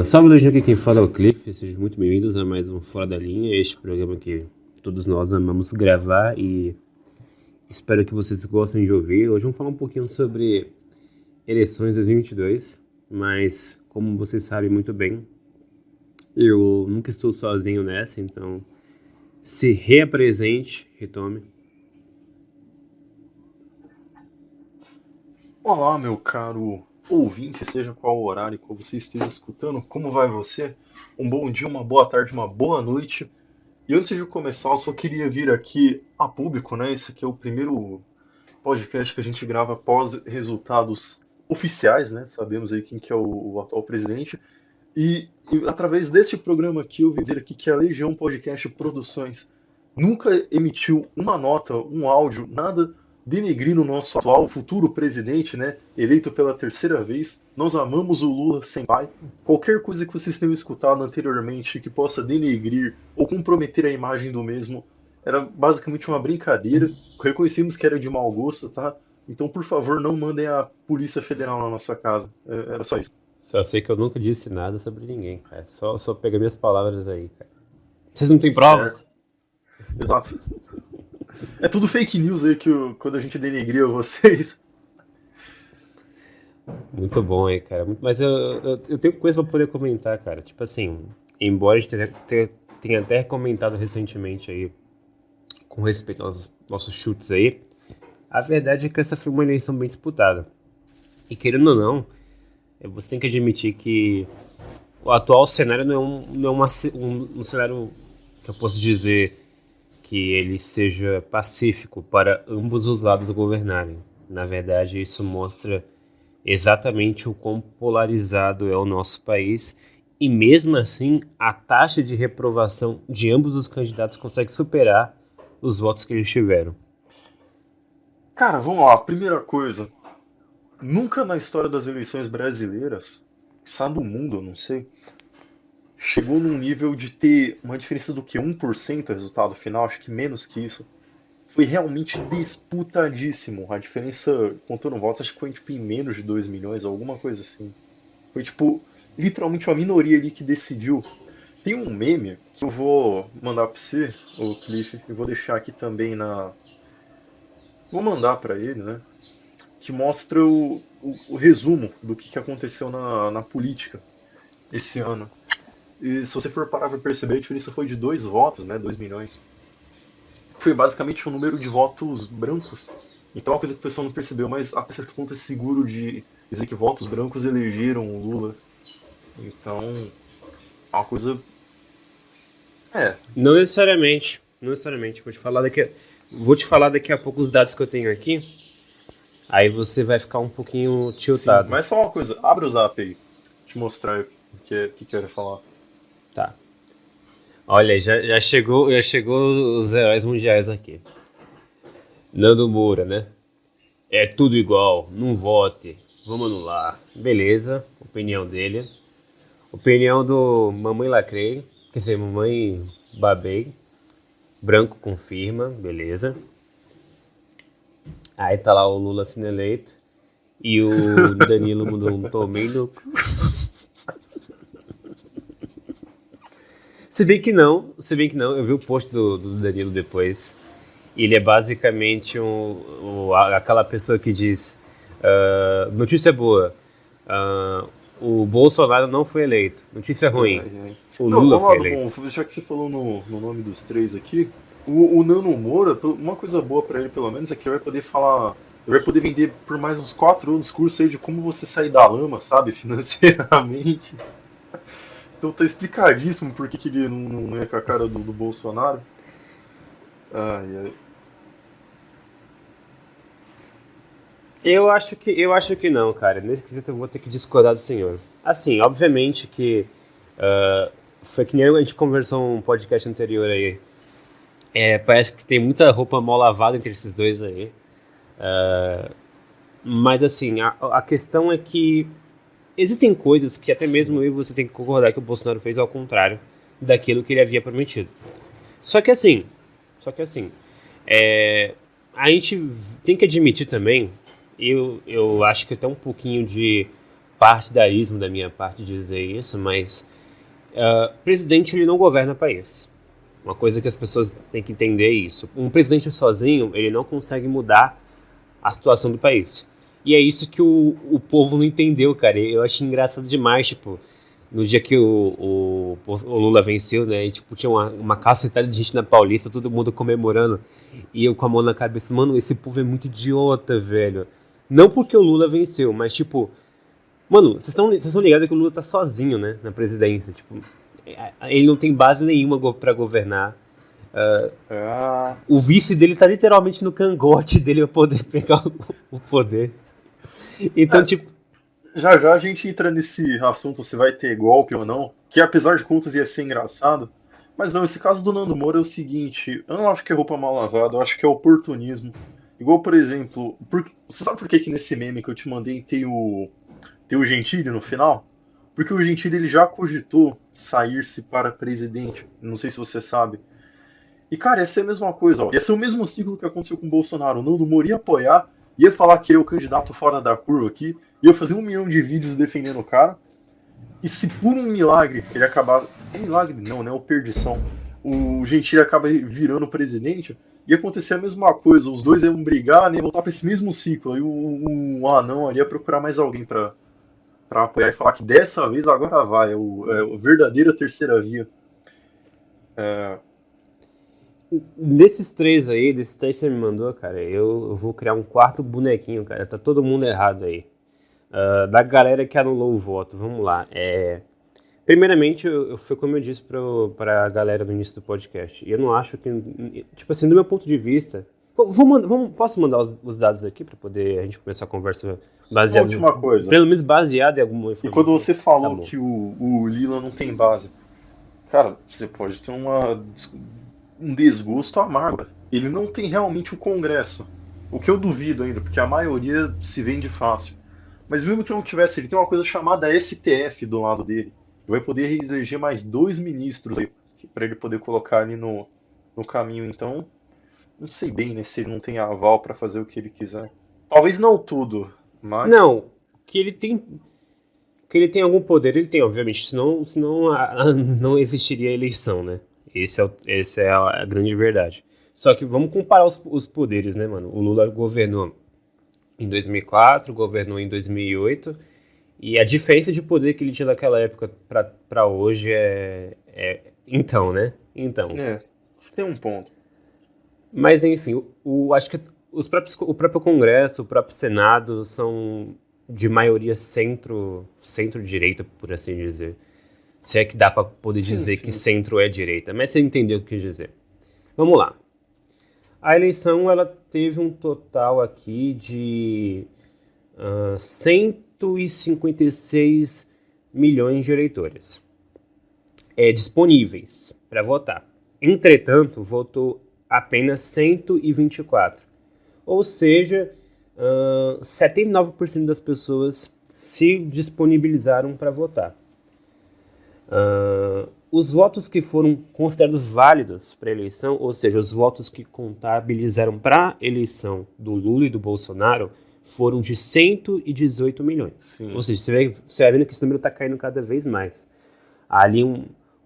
Salve, Legião, aqui quem fala é o Cliff. Sejam muito bem-vindos a mais um Fora da Linha, este programa que todos nós amamos gravar e espero que vocês gostem de ouvir. Hoje vamos falar um pouquinho sobre eleições 2022, mas como vocês sabem muito bem, eu nunca estou sozinho nessa, então se reapresente, retome. Olá, meu caro ouvinte, seja qual o horário que você esteja escutando, como vai você? Um bom dia, uma boa tarde, uma boa noite. E antes de começar, eu só queria vir aqui a público, né? Esse aqui é o primeiro podcast que a gente grava após resultados oficiais, né? Sabemos aí quem que é o atual presidente. E através deste programa aqui, eu vim dizer aqui que a Legião Podcast Produções nunca emitiu uma nota, um áudio, nada denegrindo o nosso atual futuro presidente, né, eleito pela terceira vez. Nós amamos o Lula sem pai. Qualquer coisa que vocês tenham escutado anteriormente que possa denegrir ou comprometer a imagem do mesmo era basicamente uma brincadeira. Reconhecemos que era de mau gosto, tá? Então, por favor, não mandem a Polícia Federal na nossa casa. Era só isso. Só sei que eu nunca disse nada sobre ninguém, cara. Só pega minhas palavras aí, cara. Vocês não têm Certo. provas? Exato. É tudo fake news aí que quando a gente denegria vocês. Muito bom aí, cara. Mas eu tenho coisa pra poder comentar, cara. Tipo assim, embora a gente tenha até comentado recentemente aí com respeito aos nossos chutes aí, a verdade é que essa foi uma eleição bem disputada. E querendo ou não, você tem que admitir que o atual cenário não é um cenário que eu posso dizer que ele seja pacífico para ambos os lados governarem. Na verdade, isso mostra exatamente o quão polarizado é o nosso país e mesmo assim a taxa de reprovação de ambos os candidatos consegue superar os votos que eles tiveram. Cara, vamos lá. Primeira coisa. Nunca na história das eleições brasileiras, sabe do mundo, eu não sei, chegou num nível de ter uma diferença do que 1% o resultado final, acho que menos que isso. Foi realmente disputadíssimo. A diferença, contando votos, acho que foi tipo, em menos de 2 milhões, alguma coisa assim. Foi tipo, literalmente uma minoria ali que decidiu. Tem um meme que eu vou mandar pra você, o Cliff, e vou deixar aqui também na. Vou mandar pra ele, né? Que mostra o resumo do que aconteceu na política esse ano. E se você for parar para perceber, a diferença foi de 2 votos, né? 2 milhões. Foi basicamente o número de votos brancos. Então, é uma coisa que o pessoal não percebeu, mas a certo ponto é seguro de dizer que votos brancos elegeram o Lula. Então, é uma coisa. É, Não necessariamente. Vou te falar daqui a pouco os dados que eu tenho aqui. Aí você vai ficar um pouquinho sim. tiltado. Mas só uma coisa, abre o zap aí. Te mostrar o que eu ia falar. Tá. Olha, já chegou os heróis mundiais aqui. Nando Moura, né? É tudo igual, não vote, vamos anular. Beleza, opinião dele. Opinião do Mamãe Lacrei, quer dizer, Mamãe Babei. Branco confirma, beleza. Aí tá lá o Lula sendo eleito. E o Danilo mandou um tomei no. Se bem que não, eu vi o post do Danilo depois. Ele é basicamente aquela pessoa que diz: notícia boa, ah, o Bolsonaro não foi eleito. Notícia ruim, Ai, ai. o Não, Lula vamos foi lá do eleito. bom. Já que você falou no nome dos três aqui, o Nano Moura, uma coisa boa pra ele pelo menos é que ele vai poder falar, ele vai poder vender por mais uns 4 anos curso aí de como você sair da lama, sabe, financeiramente. Então tá explicadíssimo por que que ele não é com a cara do Bolsonaro. Ai, ai. Eu acho que não, cara. Nesse quesito eu vou ter que discordar do senhor. Assim, obviamente que foi que nem a gente conversou um podcast anterior aí. Parece que tem muita roupa mal lavada entre esses dois aí. Mas assim, a questão é que existem coisas que até mesmo Sim. eu e você tem que concordar que o Bolsonaro fez ao contrário daquilo que ele havia prometido. Só que assim, só que assim, é, a gente tem que admitir também, eu acho que até um pouquinho de partidarismo da minha parte dizer isso, mas presidente ele não governa país. Uma coisa que as pessoas têm que entender é isso. Um presidente sozinho, ele não consegue mudar a situação do país. E é isso que o povo não entendeu, cara. Eu achei engraçado demais, tipo, no dia que o Lula venceu, né, e, tipo, tinha uma cacetada de gente na Paulista, todo mundo comemorando, e eu com a mão na cabeça, mano, esse povo é muito idiota, velho. Não porque o Lula venceu, mas, tipo, mano, vocês estão ligados que o Lula tá sozinho, né, na presidência, tipo, ele não tem base nenhuma pra governar. Ah, O vice dele tá literalmente no cangote dele pra poder pegar o poder. Então, é, tipo, já já a gente entra nesse assunto se vai ter golpe ou não, que apesar de contas ia ser engraçado. Mas não, esse caso do Nando Moura é o seguinte, eu não acho que é roupa mal lavada, eu acho que é oportunismo. Igual, por exemplo, você sabe por que que nesse meme que eu te mandei tem o Gentili no final? Porque o Gentili ele já cogitou sair-se para presidente, não sei se você sabe. E, cara, ia ser a mesma coisa, ó. Ia ser o mesmo ciclo que aconteceu com o Bolsonaro. O Nando Moura ia apoiar, ia falar que ele é o candidato fora da curva aqui, ia fazer 1 milhão de vídeos defendendo o cara. E se por um milagre ele acabar. Um milagre não, né? Ou perdição. O Gentili acaba virando presidente, ia acontecer a mesma coisa. Os dois iam brigar, né? Voltar pra esse mesmo ciclo. Aí o anão ali ia procurar mais alguém pra apoiar e falar que dessa vez agora vai. É a verdadeira terceira via. É, desses três que você me mandou, cara, eu vou criar um quarto bonequinho, cara. Tá todo mundo errado aí. Da galera que anulou o voto, vamos lá. Primeiramente, foi como eu disse pra galera no início do podcast. Eu não acho que, tipo assim, do meu ponto de vista. Posso mandar os dados aqui pra poder a gente começar a conversa só uma baseado, última coisa. pelo menos baseado em alguma E quando informação? você Tá falou bom. que o Lila não tem base, cara, você pode ter um desgosto amargo. Ele não tem realmente o Congresso. O que eu duvido ainda, porque a maioria se vende fácil. Mas mesmo que não tivesse, ele tem uma coisa chamada STF do lado dele. Ele vai poder reeleger mais 2 ministros aí, para ele poder colocar ali no caminho. Então, não sei bem, né, se ele não tem aval para fazer o que ele quiser. Talvez não tudo, mas. Não, que ele tem. Que ele tem algum poder, ele tem, obviamente, senão não existiria eleição, né? Essa é a grande verdade. Só que vamos comparar os poderes, né, mano? O Lula governou em 2004, governou em 2008, e a diferença de poder que ele tinha naquela época pra hoje então, né? Então. É, você tem um ponto. Mas, enfim, acho que o próprio Congresso, o próprio Senado são de maioria centro-direita, por assim dizer. Se é que dá para poder Sim, dizer que sim. centro é direita, mas você entendeu o que eu quis dizer. Vamos lá. A eleição ela teve um total aqui de 156 milhões de eleitores disponíveis para votar. Entretanto, votou apenas 124. Ou seja, 79% das pessoas se disponibilizaram para votar. Os votos que foram considerados válidos para a eleição, ou seja, os votos que contabilizaram para a eleição do Lula e do Bolsonaro, foram de 118 milhões. Sim. Ou seja, você vai vendo que esse número está caindo cada vez mais. Há ali um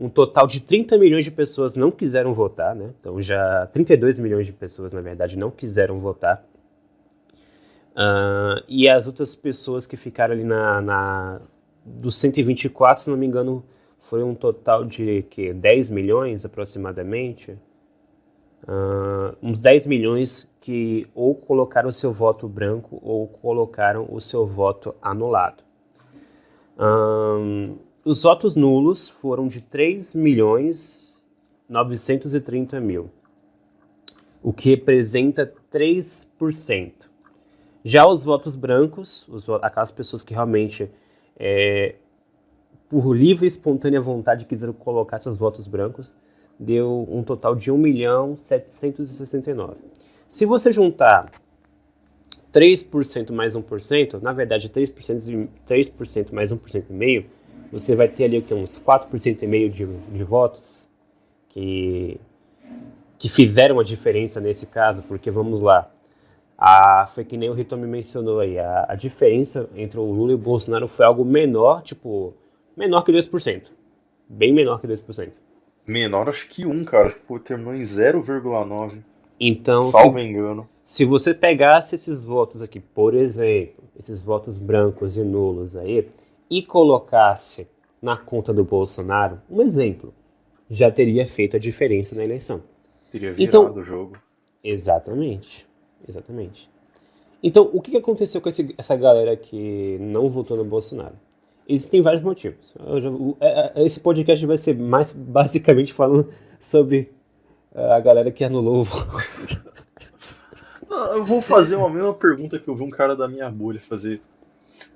total de 30 milhões de pessoas não quiseram votar, né? Então já 32 milhões de pessoas, na verdade, não quiseram votar. E as outras pessoas que ficaram ali dos 124, se não me engano, foi um total de 10 milhões aproximadamente. Uns 10 milhões que ou colocaram o seu voto branco ou colocaram o seu voto anulado. Os votos nulos foram de 3 milhões 930 mil, o que representa 3%. Já os votos brancos, aquelas pessoas que realmente, por livre e espontânea vontade, quiseram colocar seus votos brancos, deu um total de 1.769.000. Se você juntar 3% mais 1%, na verdade 3% mais 1,5%, você vai ter ali uns 4,5% de votos que fizeram a diferença nesse caso, porque vamos lá, Foi que nem o Rito me mencionou aí, a diferença entre o Lula e o Bolsonaro foi algo menor, tipo, menor que 2%. Bem menor que 2%. Menor acho que um, cara. Acho que terminou em 0,9. Então, Salvo engano. se você pegasse esses votos aqui, por exemplo, esses votos brancos e nulos aí, e colocasse na conta do Bolsonaro, um exemplo, já teria feito a diferença na eleição. Teria Então, virado o jogo. exatamente, exatamente. Então, o que aconteceu com essa galera que não votou no Bolsonaro? Existem vários motivos. Esse podcast vai ser mais basicamente falando sobre a galera que anulou o voto. Eu vou fazer uma mesma pergunta que eu vi um cara da minha bolha fazer.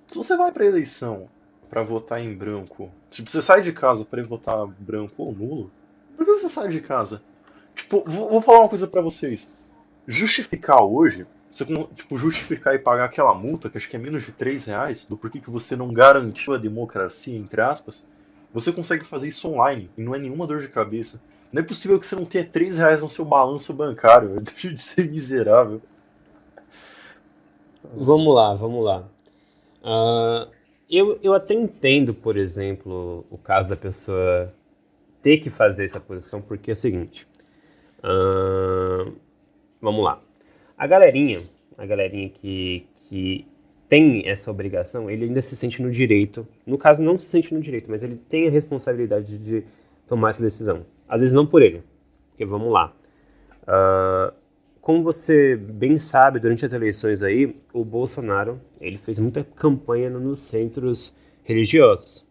Se você vai pra eleição pra votar em branco, tipo, você sai de casa pra ir votar branco ou nulo, por que você sai de casa? Tipo, vou falar uma coisa pra vocês. Justificar hoje, você tipo, justificar e pagar aquela multa, que acho que é menos de R$ 3, do porquê que você não garantiu a democracia, entre aspas, você consegue fazer isso online e não é nenhuma dor de cabeça. Não é possível que você não tenha R$ 3 no seu balanço bancário, deixa de ser miserável. Vamos lá, vamos lá. Eu até entendo, por exemplo, o caso da pessoa ter que fazer essa posição, porque é o seguinte. Vamos lá. A galerinha que tem essa obrigação, ele ainda se sente no direito. No caso, não se sente no direito, mas ele tem a responsabilidade de tomar essa decisão. Às vezes não por ele, porque vamos lá. Como você bem sabe, durante as eleições aí, o Bolsonaro, ele fez muita campanha nos centros religiosos.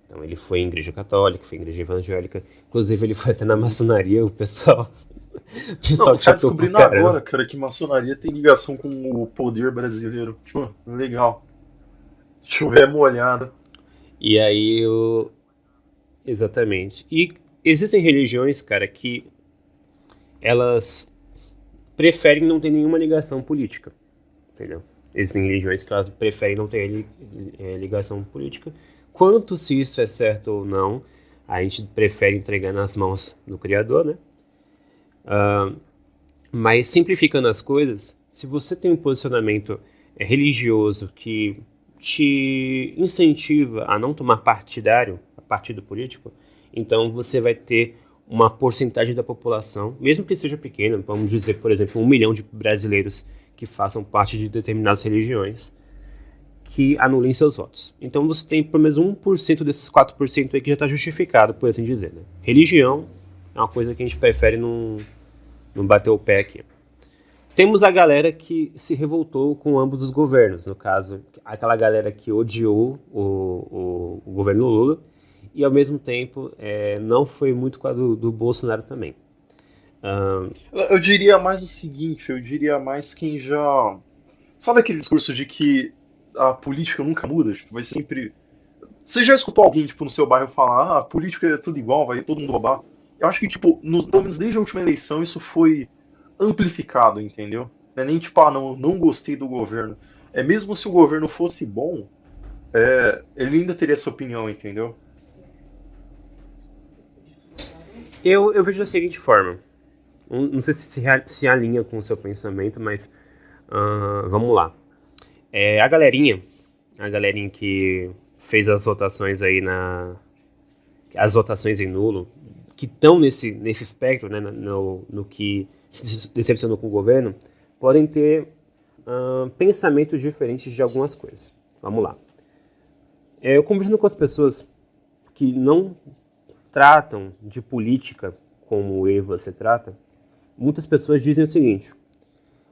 Então ele foi em igreja católica, foi em igreja evangélica, inclusive ele foi até na maçonaria, o pessoal Não, você está chateou pra descobrindo caramba. agora, cara, que maçonaria tem ligação com o poder brasileiro. Tipo, legal. Chover molhado. E aí, exatamente. E existem religiões, cara, que elas preferem não ter nenhuma ligação política, entendeu? Existem religiões que elas preferem não ter ligação política. Quanto se isso é certo ou não, a gente prefere entregar nas mãos do Criador, né? Mas simplificando as coisas, se você tem um posicionamento religioso que te incentiva a não tomar partido político, então você vai ter uma porcentagem da população, mesmo que seja pequena, vamos dizer, por exemplo, 1 milhão de brasileiros que façam parte de determinadas religiões, que anulem seus votos. Então você tem pelo menos 1% desses 4% aí que já está justificado, por assim dizer. Né? Religião é uma coisa que a gente prefere não bater o pé aqui. Temos a galera que se revoltou com ambos os governos, no caso, aquela galera que odiou o governo Lula e, ao mesmo tempo, não foi muito com a do Bolsonaro também. Eu diria mais o seguinte, eu diria mais quem já. Sabe aquele discurso de que a política nunca muda? Tipo, vai sempre. Você já escutou alguém, tipo, no seu bairro falar, a política é tudo igual, vai todo mundo roubar? Eu acho que, tipo, pelo menos desde a última eleição, isso foi amplificado, entendeu? Não é nem tipo, não gostei do governo. É mesmo se o governo fosse bom, ele ainda teria sua opinião, entendeu? Eu vejo da seguinte forma. Não sei se alinha com o seu pensamento, mas vamos lá. A galerinha que fez as votações aí as votações em nulo, que estão nesse espectro, né, no que se decepcionou com o governo, podem ter pensamentos diferentes de algumas coisas. Vamos lá. Eu conversando com as pessoas que não tratam de política como eu e você trata, muitas pessoas dizem o seguinte: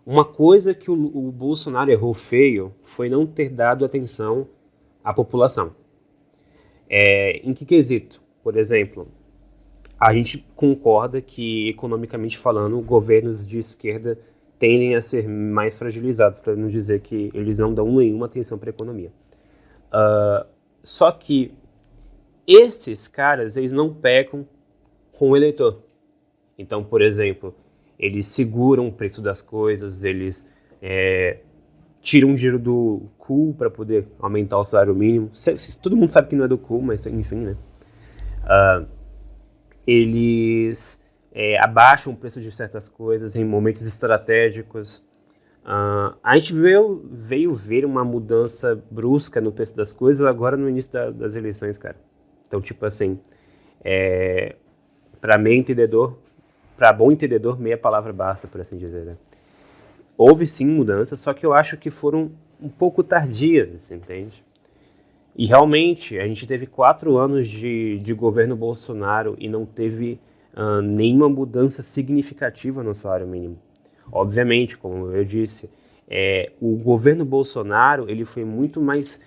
uma coisa que o Bolsonaro errou feio foi não ter dado atenção à população. Em que quesito? Por exemplo, a gente concorda que, economicamente falando, governos de esquerda tendem a ser mais fragilizados, para não dizer que eles não dão nenhuma atenção para a economia. Só que esses caras, eles não pecam com o eleitor. Então, por exemplo, eles seguram o preço das coisas, eles tiram dinheiro do cu para poder aumentar o salário mínimo. Todo mundo sabe que não é do cu, mas enfim, né? Eles abaixam o preço de certas coisas em momentos estratégicos. A gente veio ver uma mudança brusca no preço das coisas agora no início das eleições, cara. Então, tipo assim, para meio entendedor, para bom entendedor, meia palavra basta, por assim dizer, né? Houve sim mudanças, só que eu acho que foram um pouco tardias, entende? E realmente, a gente teve 4 anos de governo Bolsonaro e não teve nenhuma mudança significativa no salário mínimo. Obviamente, como eu disse, o governo Bolsonaro ele foi muito mais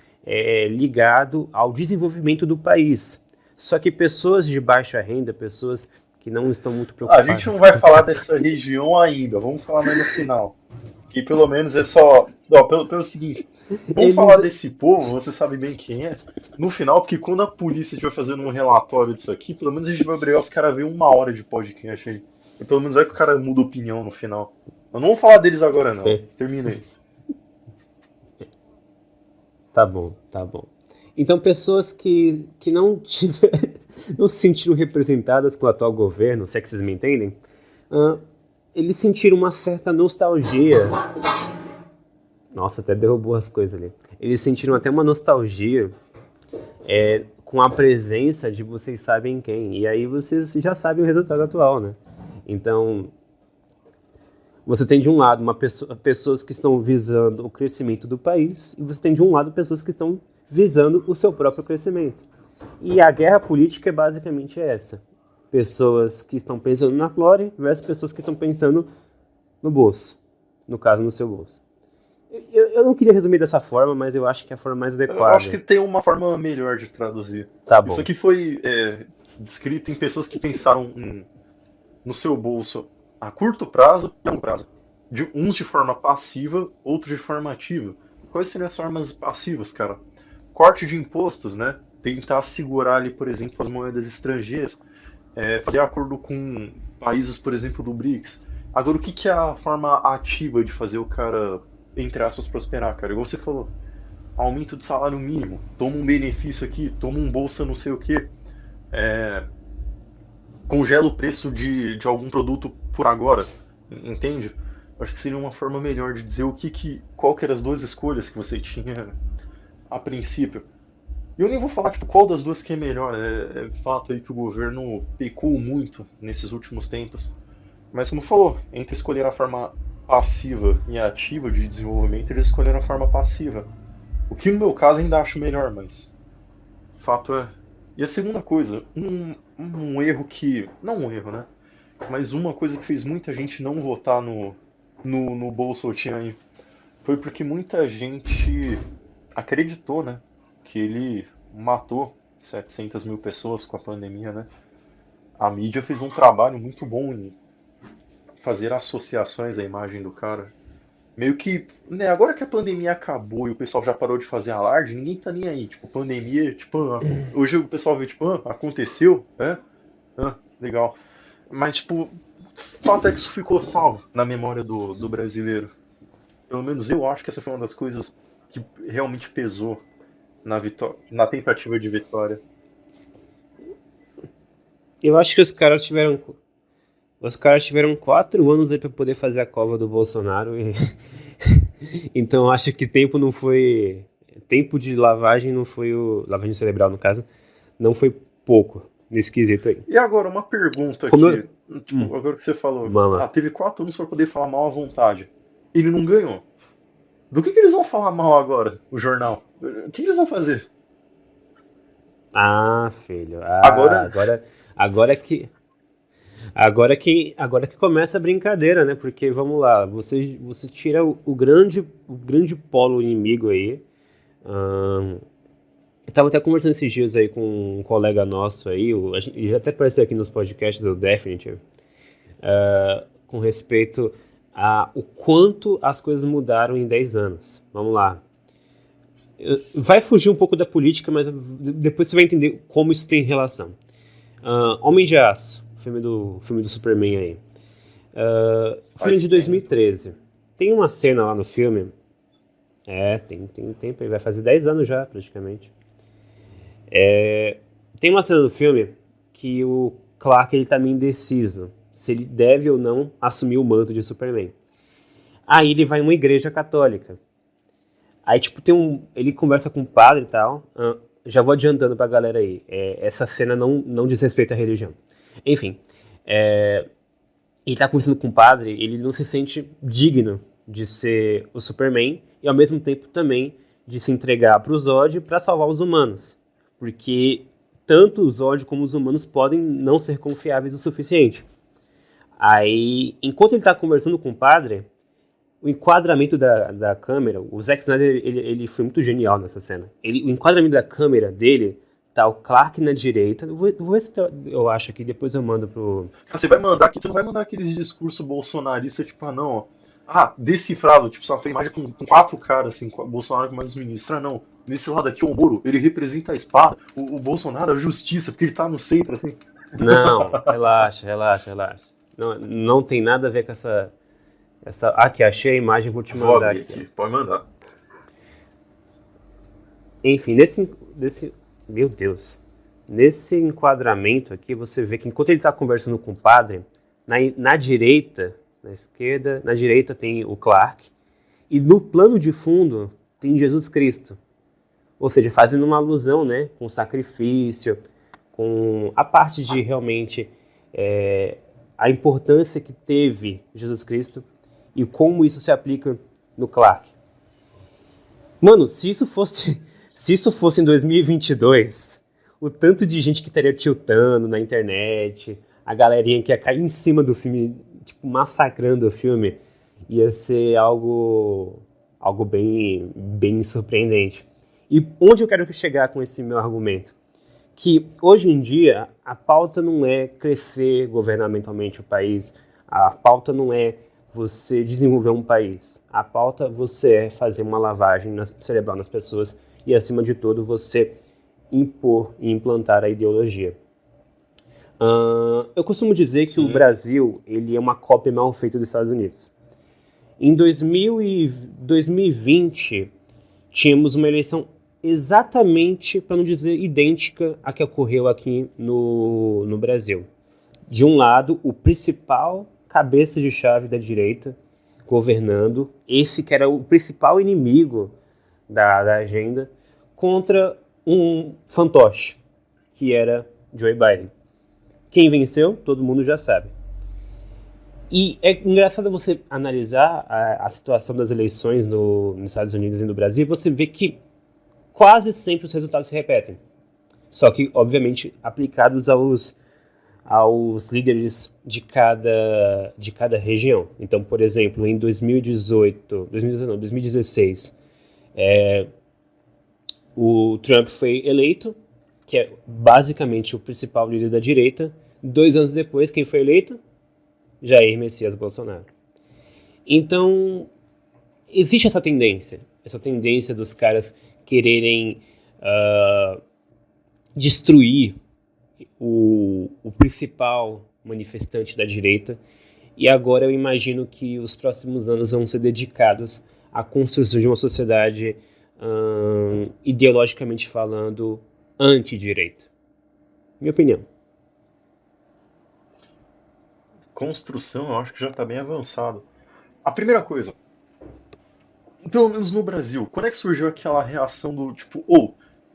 ligado ao desenvolvimento do país. Só que pessoas de baixa renda, pessoas que não estão muito A gente não preocupadas vai com... falar dessa região ainda, vamos falar mais no final. Que pelo menos é só. Ó, pelo seguinte, vamos falar Eles, desse povo, você sabe bem quem é, no final, porque quando a polícia estiver fazendo um relatório disso aqui, pelo menos a gente vai obrigar os caras a ver 1 hora de podcast aí. E pelo menos vai que o cara muda opinião no final. Eu não vou falar deles agora não. Termina aí. Tá bom, tá bom. Então, pessoas que não não se sentiram representadas com o atual governo, se é que vocês me entendem, ah, eles sentiram uma certa nostalgia. Nossa, até derrubou as coisas ali. Eles sentiram até uma nostalgia com a presença de vocês sabem quem. E aí vocês já sabem o resultado atual, né? Então, você tem de um lado pessoas que estão visando o crescimento do país e você tem de um lado pessoas que estão visando o seu próprio crescimento. E a guerra política é basicamente essa. Pessoas que estão pensando na glória versus pessoas que estão pensando no bolso. No caso, no seu bolso. Eu não queria resumir dessa forma, mas eu acho que é a forma mais Eu acho que adequada. tem uma forma melhor de traduzir. Tá Isso bom. aqui foi descrito em pessoas que pensaram no seu bolso a curto prazo e a longo prazo. Uns de forma passiva, outros de forma ativa. Quais seriam as formas passivas, cara? Corte de impostos, né? Tentar segurar ali, por exemplo, as moedas estrangeiras, fazer acordo com países, por exemplo, do BRICS. Agora, o que que é a forma ativa de fazer o cara, entre aspas, prosperar, cara? Igual você falou, aumento de salário mínimo, toma um benefício aqui, toma um bolsa não sei o quê, congela o preço de algum produto por agora, entende? Acho que seria uma forma melhor de dizer qual que eram as duas escolhas que você tinha a princípio. E eu nem vou falar tipo, qual das duas que é melhor, é fato aí que o governo pecou muito nesses últimos tempos. Mas como falou, entre escolher a forma passiva e a ativa de desenvolvimento, eles escolheram a forma passiva. O que no meu caso ainda acho melhor, mas fato é. E a segunda coisa, um erro que. Não um erro, né? Mas uma coisa que fez muita gente não votar no Bolsonaro aí foi porque muita gente acreditou, né? Que ele matou 700 mil pessoas com a pandemia, né? A mídia fez um trabalho muito bom em fazer associações à imagem do cara. Meio que, né, agora que a pandemia acabou e o pessoal já parou de fazer alarde, ninguém tá nem aí. Tipo, pandemia, tipo, hoje o pessoal vê, tipo, aconteceu, é? Legal. Mas, tipo, fato é que isso ficou salvo na memória do brasileiro. Pelo menos eu acho que essa foi uma das coisas que realmente pesou na tentativa de vitória. Eu acho que os caras tiveram 4 anos aí pra poder fazer a cova do Bolsonaro e então eu acho que tempo de lavagem não foi lavagem cerebral no caso, não foi pouco nesse quesito aí. E agora, uma pergunta Como eu, aqui. Tipo, agora que você falou, mama. teve 4 anos para poder falar mal à vontade. Ele não ganhou. Do que eles vão falar mal agora, o jornal? O que eles vão fazer? Ah, filho. Agora, Agora que começa a brincadeira, né? Porque vamos lá, você tira o grande polo inimigo aí. ahn, eu tava até conversando esses dias aí com um colega nosso aí, ele já até apareceu aqui nos podcasts do Definitive, com respeito a o quanto as coisas mudaram em 10 anos. Vamos lá. Vai fugir um pouco da política, mas depois você vai entender como isso tem relação. Homem de Aço, filme do Superman aí. Filme faz de tempo. 2013. Tem uma cena lá no filme. Tem tempo aí, vai fazer 10 anos já, praticamente. Tem uma cena do filme que o Clark ele tá meio indeciso se ele deve ou não assumir o manto de Superman. Aí ele vai numa igreja católica. Aí, tipo, ele conversa com o padre e tal. Já vou adiantando pra galera aí. Essa cena não diz respeito à religião. Enfim. Ele tá conversando com o padre, ele não se sente digno de ser o Superman e ao mesmo tempo também de se entregar pro Zod pra salvar os humanos. Porque tanto o Zod como os humanos podem não ser confiáveis o suficiente. Aí, enquanto ele tá conversando com o padre, o enquadramento da câmera, o Zack Snyder ele foi muito genial nessa cena. O enquadramento da câmera dele tá o Clark na direita. Vou ver se eu acho aqui, depois eu mando pro. Cara, você vai mandar aqui, você não vai mandar aqueles discursos bolsonaristas, tipo, ah não, ó. Ah, decifrado, tipo, só tem imagem com quatro caras, assim, com o Bolsonaro com mais os ministros. Ah, não. Nesse lado aqui, o Moro, ele representa a espada, o Bolsonaro a justiça, porque ele tá no centro, assim. Não, relaxa. Não tem nada a ver com essa. Aqui, achei a imagem, vou te Vou mandar abrir aqui. aqui, pode mandar. Enfim, meu Deus. Nesse enquadramento aqui, você vê que enquanto ele está conversando com o padre, na direita, na esquerda, na direita tem o Clark, e no plano de fundo tem Jesus Cristo. Ou seja, fazendo uma alusão, né, com o sacrifício, com a parte de realmente a importância que teve Jesus Cristo e como isso se aplica no Clark. Mano, se isso fosse em 2022, o tanto de gente que estaria tiltando na internet, a galerinha que ia cair em cima do filme, tipo, massacrando o filme, ia ser algo bem surpreendente. E onde eu quero chegar com esse meu argumento? Que hoje em dia a pauta não é crescer governamentalmente o país, a pauta não é você desenvolver um país, a pauta você é fazer uma lavagem cerebral nas pessoas e, acima de tudo, você impor e implantar a ideologia. Eu costumo dizer que o Brasil ele é uma cópia mal feita dos Estados Unidos. Em 2020, tínhamos uma eleição exatamente, para não dizer idêntica, à que ocorreu aqui no Brasil. De um lado, o principal cabeça de chave da direita governando, esse que era o principal inimigo da agenda, contra um fantoche, que era Joe Biden. Quem venceu, todo mundo já sabe. E é engraçado você analisar a situação das eleições nos Estados Unidos e no Brasil, e você vê que quase sempre os resultados se repetem. Só que, obviamente, aplicados aos líderes de cada região. Então, por exemplo, em 2016, o Trump foi eleito, que é basicamente o principal líder da direita. 2 anos depois, quem foi eleito? Jair Messias Bolsonaro. Então, existe essa tendência dos caras quererem destruir o principal manifestante da direita, e agora eu imagino que os próximos anos vão ser dedicados à construção de uma sociedade, ideologicamente falando, anti-direita. Minha opinião. Construção, eu acho que já está bem avançado. A primeira coisa, pelo menos no Brasil, quando é que surgiu aquela reação do tipo,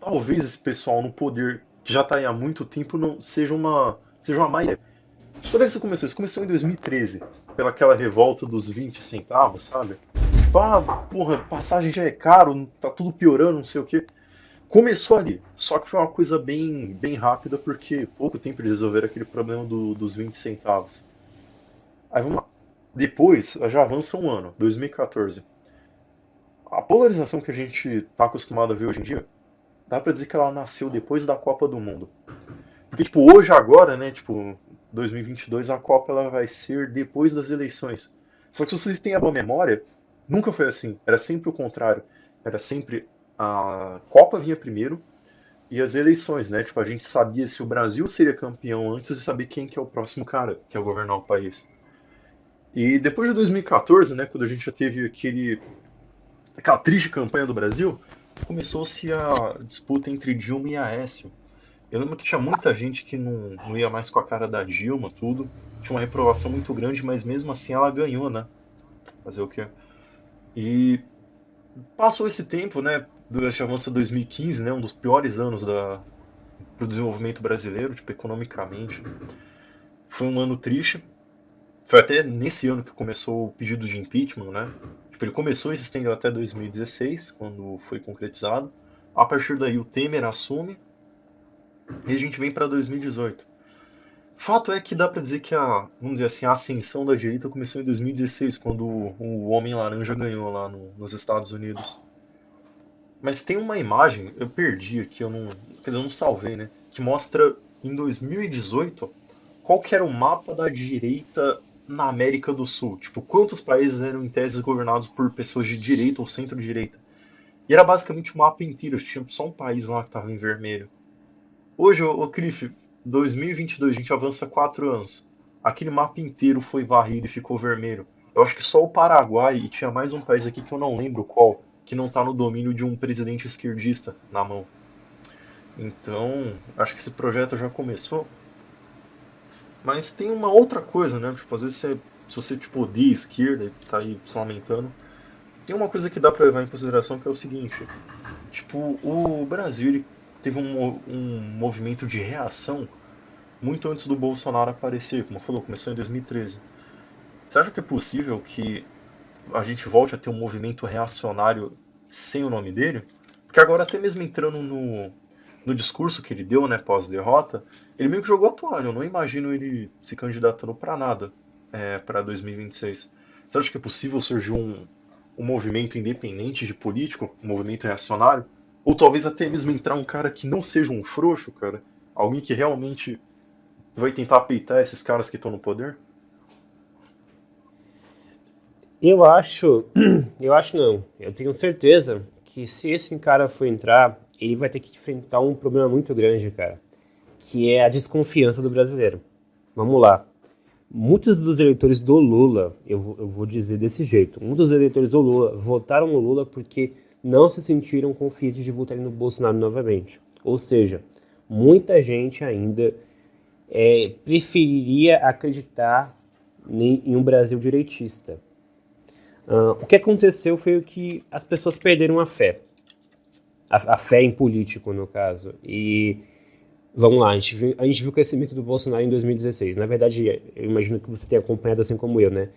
talvez esse pessoal no poder que já está aí há muito tempo não seja uma má ideia. Quando é que isso começou? Isso começou em 2013, pelaquela revolta dos 20 centavos, sabe? Tipo, porra, passagem já é caro, tá tudo piorando, não sei o quê. Começou ali, só que foi uma coisa bem rápida, porque pouco tempo eles resolveram aquele problema dos 20 centavos. Aí vamos lá. Depois, já avança um ano, 2014. A polarização que a gente tá acostumado a ver hoje em dia, dá pra dizer que ela nasceu depois da Copa do Mundo. Porque, tipo, hoje, agora, né, tipo, 2022, a Copa ela vai ser depois das eleições. Só que se vocês têm a boa memória, nunca foi assim. Era sempre o contrário. Era sempre a Copa vinha primeiro e as eleições, né? Tipo, a gente sabia se o Brasil seria campeão antes de saber quem que é o próximo cara que ia governar o país. E depois de 2014, né, quando a gente já teve aquela triste campanha do Brasil, começou-se a disputa entre Dilma e Aécio. Eu lembro que tinha muita gente que não ia mais com a cara da Dilma, tudo. Tinha uma reprovação muito grande, mas mesmo assim ela ganhou, né? Fazer o quê? E passou esse tempo, né? Durante a avança 2015, né? Um dos piores anos para o desenvolvimento brasileiro, tipo, economicamente. Foi um ano triste. Foi até nesse ano que começou o pedido de impeachment, né? Tipo, ele começou e se estendeu até 2016, quando foi concretizado. A partir daí o Temer assume e a gente vem para 2018. Fato é que dá para dizer que vamos dizer assim, a ascensão da direita começou em 2016, quando o Homem Laranja ganhou lá nos Estados Unidos. Mas tem uma imagem, eu perdi aqui, quer dizer, eu não salvei, né? Que mostra em 2018 qual que era o mapa da direita na América do Sul. Tipo, quantos países eram em tese governados por pessoas de direita ou centro-direita. E era basicamente o mapa inteiro, tinha só um país lá que estava em vermelho. Hoje, o Cliff, 2022, a gente avança 4 anos. Aquele mapa inteiro foi varrido e ficou vermelho. Eu acho que só o Paraguai, e tinha mais um país aqui que eu não lembro qual, que não está no domínio de um presidente esquerdista na mão. Então, acho que esse projeto já começou. Mas tem uma outra coisa, né? Tipo, às vezes se você tipo, odeia a esquerda e tá aí se lamentando, tem uma coisa que dá pra levar em consideração que é o seguinte: tipo, o Brasil ele teve um movimento de reação muito antes do Bolsonaro aparecer, como falou, começou em 2013. Você acha que é possível que a gente volte a ter um movimento reacionário sem o nome dele? Porque agora, até mesmo entrando no discurso que ele deu, né, pós-derrota, ele meio que jogou a toalha. Eu não imagino ele se candidatando para nada para 2026. Você acha que é possível surgir um movimento independente de político, um movimento reacionário? Ou talvez até mesmo entrar um cara que não seja um frouxo, cara? Alguém que realmente vai tentar peitar esses caras que estão no poder? Eu acho, eu acho não. Eu tenho certeza que se esse cara for entrar, ele vai ter que enfrentar um problema muito grande, cara, que é a desconfiança do brasileiro. Vamos lá. Muitos dos eleitores do Lula, eu vou dizer desse jeito, muitos dos eleitores do Lula votaram no Lula porque não se sentiram confiantes de votarem no Bolsonaro novamente. Ou seja, muita gente ainda preferiria acreditar em um Brasil direitista. O que aconteceu foi que as pessoas perderam a fé. A fé em político, no caso. E vamos lá, a gente viu o crescimento do Bolsonaro em 2016. Na verdade, eu imagino que você tenha acompanhado assim como eu, né?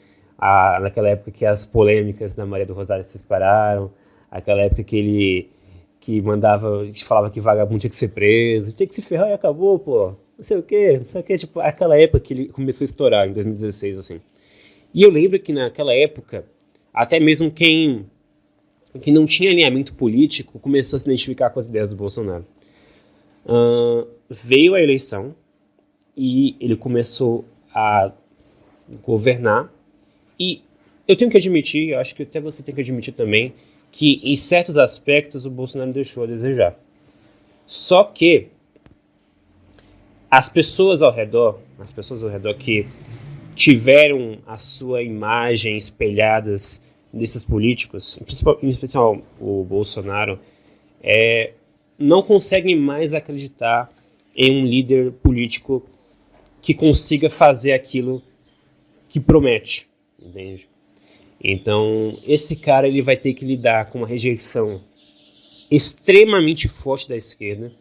Naquela época que as polêmicas da Maria do Rosário se dispararam, aquela época que ele que falava que vagabundo tinha que ser preso, tinha que se ferrar e acabou, pô. Não sei o que, tipo, aquela época que ele começou a estourar, em 2016, assim. E eu lembro que naquela época, até mesmo quem que não tinha alinhamento político começou a se identificar com as ideias do Bolsonaro. Veio a eleição e ele começou a governar e eu tenho que admitir, eu acho que até você tem que admitir também, que em certos aspectos o Bolsonaro deixou a desejar. Só que as pessoas ao redor que tiveram a sua imagem espelhadas desses políticos, em especial o Bolsonaro, não conseguem mais acreditar em um líder político que consiga fazer aquilo que promete, entende? Então, esse cara ele vai ter que lidar com uma rejeição extremamente forte da esquerda.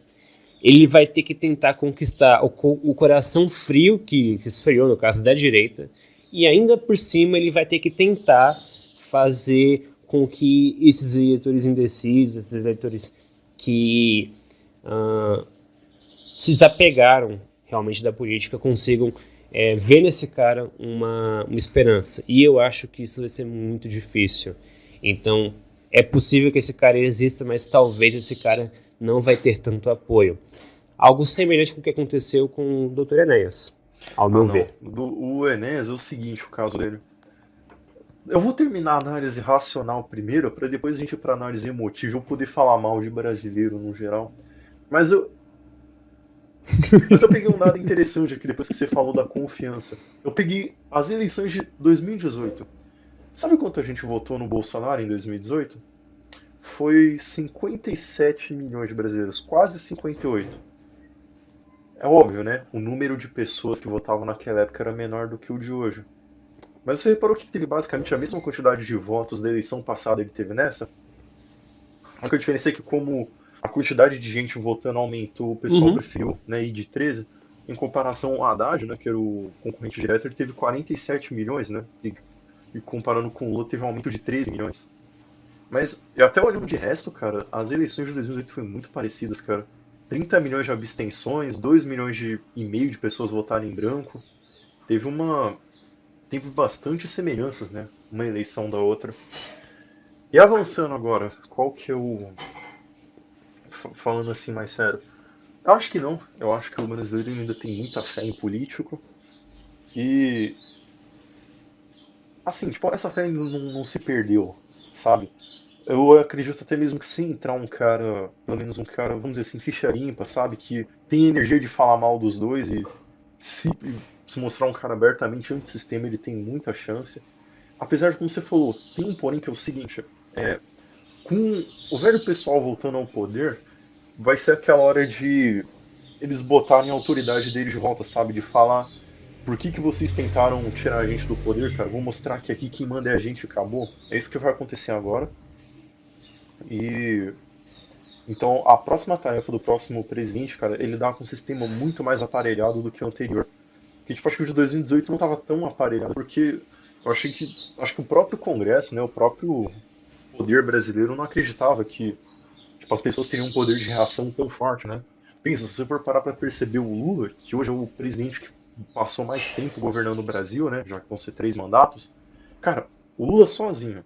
Ele vai ter que tentar conquistar o coração frio, que esfriou no caso da direita, e ainda por cima ele vai ter que tentar fazer com que esses eleitores indecisos, esses eleitores que se desapegaram realmente da política, consigam ver nesse cara uma esperança. E eu acho que isso vai ser muito difícil. Então, é possível que esse cara exista, mas talvez esse cara não vai ter tanto apoio. Algo semelhante com o que aconteceu com o Dr. Enéas, ao meu Não. ver. O Enéas é o seguinte, o caso dele. Eu vou terminar a análise racional primeiro, para depois a gente ir para análise emotiva e eu poder falar mal de brasileiro no geral. Mas eu, mas eu peguei um dado interessante aqui depois que você falou da confiança. Eu peguei as eleições de 2018. Sabe quanto a gente votou no Bolsonaro em 2018? Foi 57 milhões de brasileiros, quase 58. É óbvio, né? O número de pessoas que votavam naquela época era menor do que o de hoje. Mas você reparou que teve basicamente a mesma quantidade de votos da eleição passada ele teve nessa? A única diferença é que como a quantidade de gente votando aumentou, o pessoal Uhum. preferiu, né, ir de 13, em comparação ao Haddad, né, que era o concorrente direto, ele teve 47 milhões, né, e comparando com o Lula teve um aumento de 13 milhões. Mas, eu até olhando de resto, cara, as eleições de 2018 foram muito parecidas, cara. 30 milhões de abstenções, 2 milhões e meio de pessoas votaram em branco. Teve uma. Teve bastante semelhanças, né? Uma eleição da outra. E avançando agora, qual que é o. Falando assim mais sério. Eu acho que não. Eu acho que o brasileiro ainda tem muita fé em político. E. Assim, tipo, essa fé ainda não se perdeu, sabe? Eu acredito até mesmo que se entrar um cara, pelo menos um cara, vamos dizer assim, ficha limpa, sabe? Que tem energia de falar mal dos dois e se, se mostrar um cara abertamente antissistema, ele tem muita chance. Apesar de, como você falou, tem um porém que é o seguinte: com o velho pessoal voltando ao poder, vai ser aquela hora de eles botarem a autoridade deles de volta, sabe? De falar por que vocês tentaram tirar a gente do poder, cara? Vou mostrar que aqui quem manda é a gente e acabou. É isso que vai acontecer agora. E então, a próxima tarefa do próximo presidente, cara, ele dá com um sistema muito mais aparelhado do que o anterior. Porque, tipo, acho que o de 2018 não estava tão aparelhado, porque eu achei que, acho que o próprio Congresso, né, o próprio poder brasileiro não acreditava que, tipo, as pessoas teriam um poder de reação tão forte, né? Pensa, se você for parar para perceber o Lula, que hoje é o presidente que passou mais tempo governando o Brasil, né, já que vão ser 3 mandatos, cara, o Lula sozinho,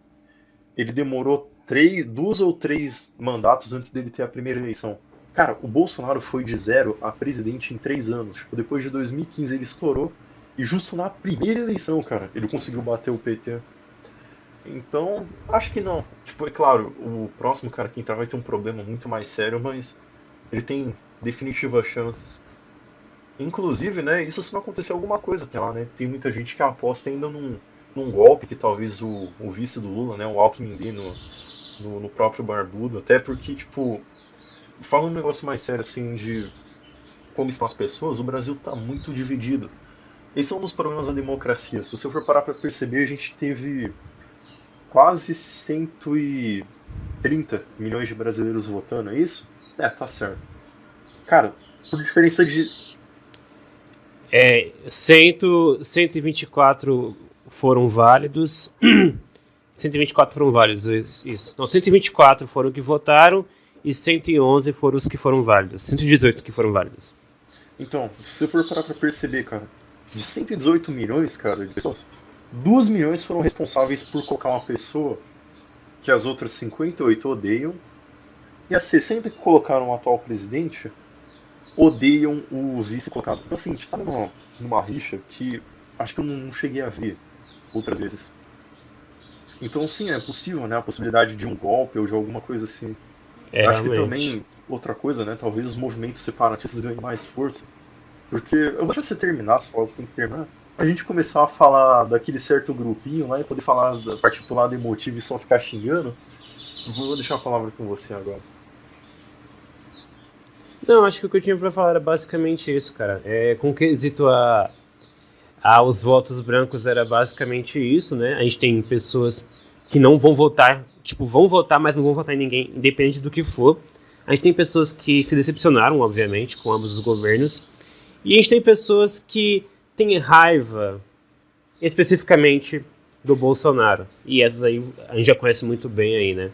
ele demorou 2 ou 3 mandatos antes dele ter a primeira eleição. Cara, o Bolsonaro foi de 0 a presidente em 3 anos. Tipo, depois de 2015 ele estourou. E justo na primeira eleição, cara, ele conseguiu bater o PT. Então, acho que não. Tipo, é claro, o próximo cara que entrar vai ter um problema muito mais sério, mas ele tem definitivas chances. Inclusive, né, isso se não acontecer alguma coisa até lá, né? Tem muita gente que aposta ainda num golpe que talvez o vice do Lula, né, o Alckmin dê no próprio Barbudo, até porque, tipo, fala um negócio mais sério, assim, de como estão as pessoas, o Brasil tá muito dividido. Esse é um dos problemas da democracia. Se você for parar pra perceber, a gente teve quase 130 milhões de brasileiros votando, é isso? É, tá certo. Cara, por diferença de. 124 foram válidos. 124 foram válidos, isso. Não, 124 foram que votaram e 111 foram os que foram válidos. 118 que foram válidos. Então, se você for parar pra perceber, cara, de 118 milhões, cara, de pessoas, 2 milhões foram responsáveis por colocar uma pessoa que as outras 58 odeiam, e as 60 que colocaram o atual presidente odeiam o vice colocado. Então, assim, a gente tá numa rixa que acho que eu não cheguei a ver outras vezes. Então, sim, é possível, né? A possibilidade de um golpe ou de alguma coisa assim. É, Acho que realmente. também, outra coisa, né? Talvez os movimentos separatistas ganhem mais força. Porque eu vou deixar você terminar, se for que tem que terminar. A gente começar a falar daquele certo grupinho lá e poder falar da parte pro lado emotivo e só ficar xingando. Vou deixar a palavra com você agora. Não, acho que o que eu tinha pra falar era basicamente isso, cara. Com quesito aos votos brancos era basicamente isso, né? A gente tem pessoas que não vão votar, tipo, vão votar, mas não vão votar em ninguém, independente do que for. A gente tem pessoas que se decepcionaram, obviamente, com ambos os governos. E a gente tem pessoas que têm raiva, especificamente, do Bolsonaro. E essas aí a gente já conhece muito bem aí, né?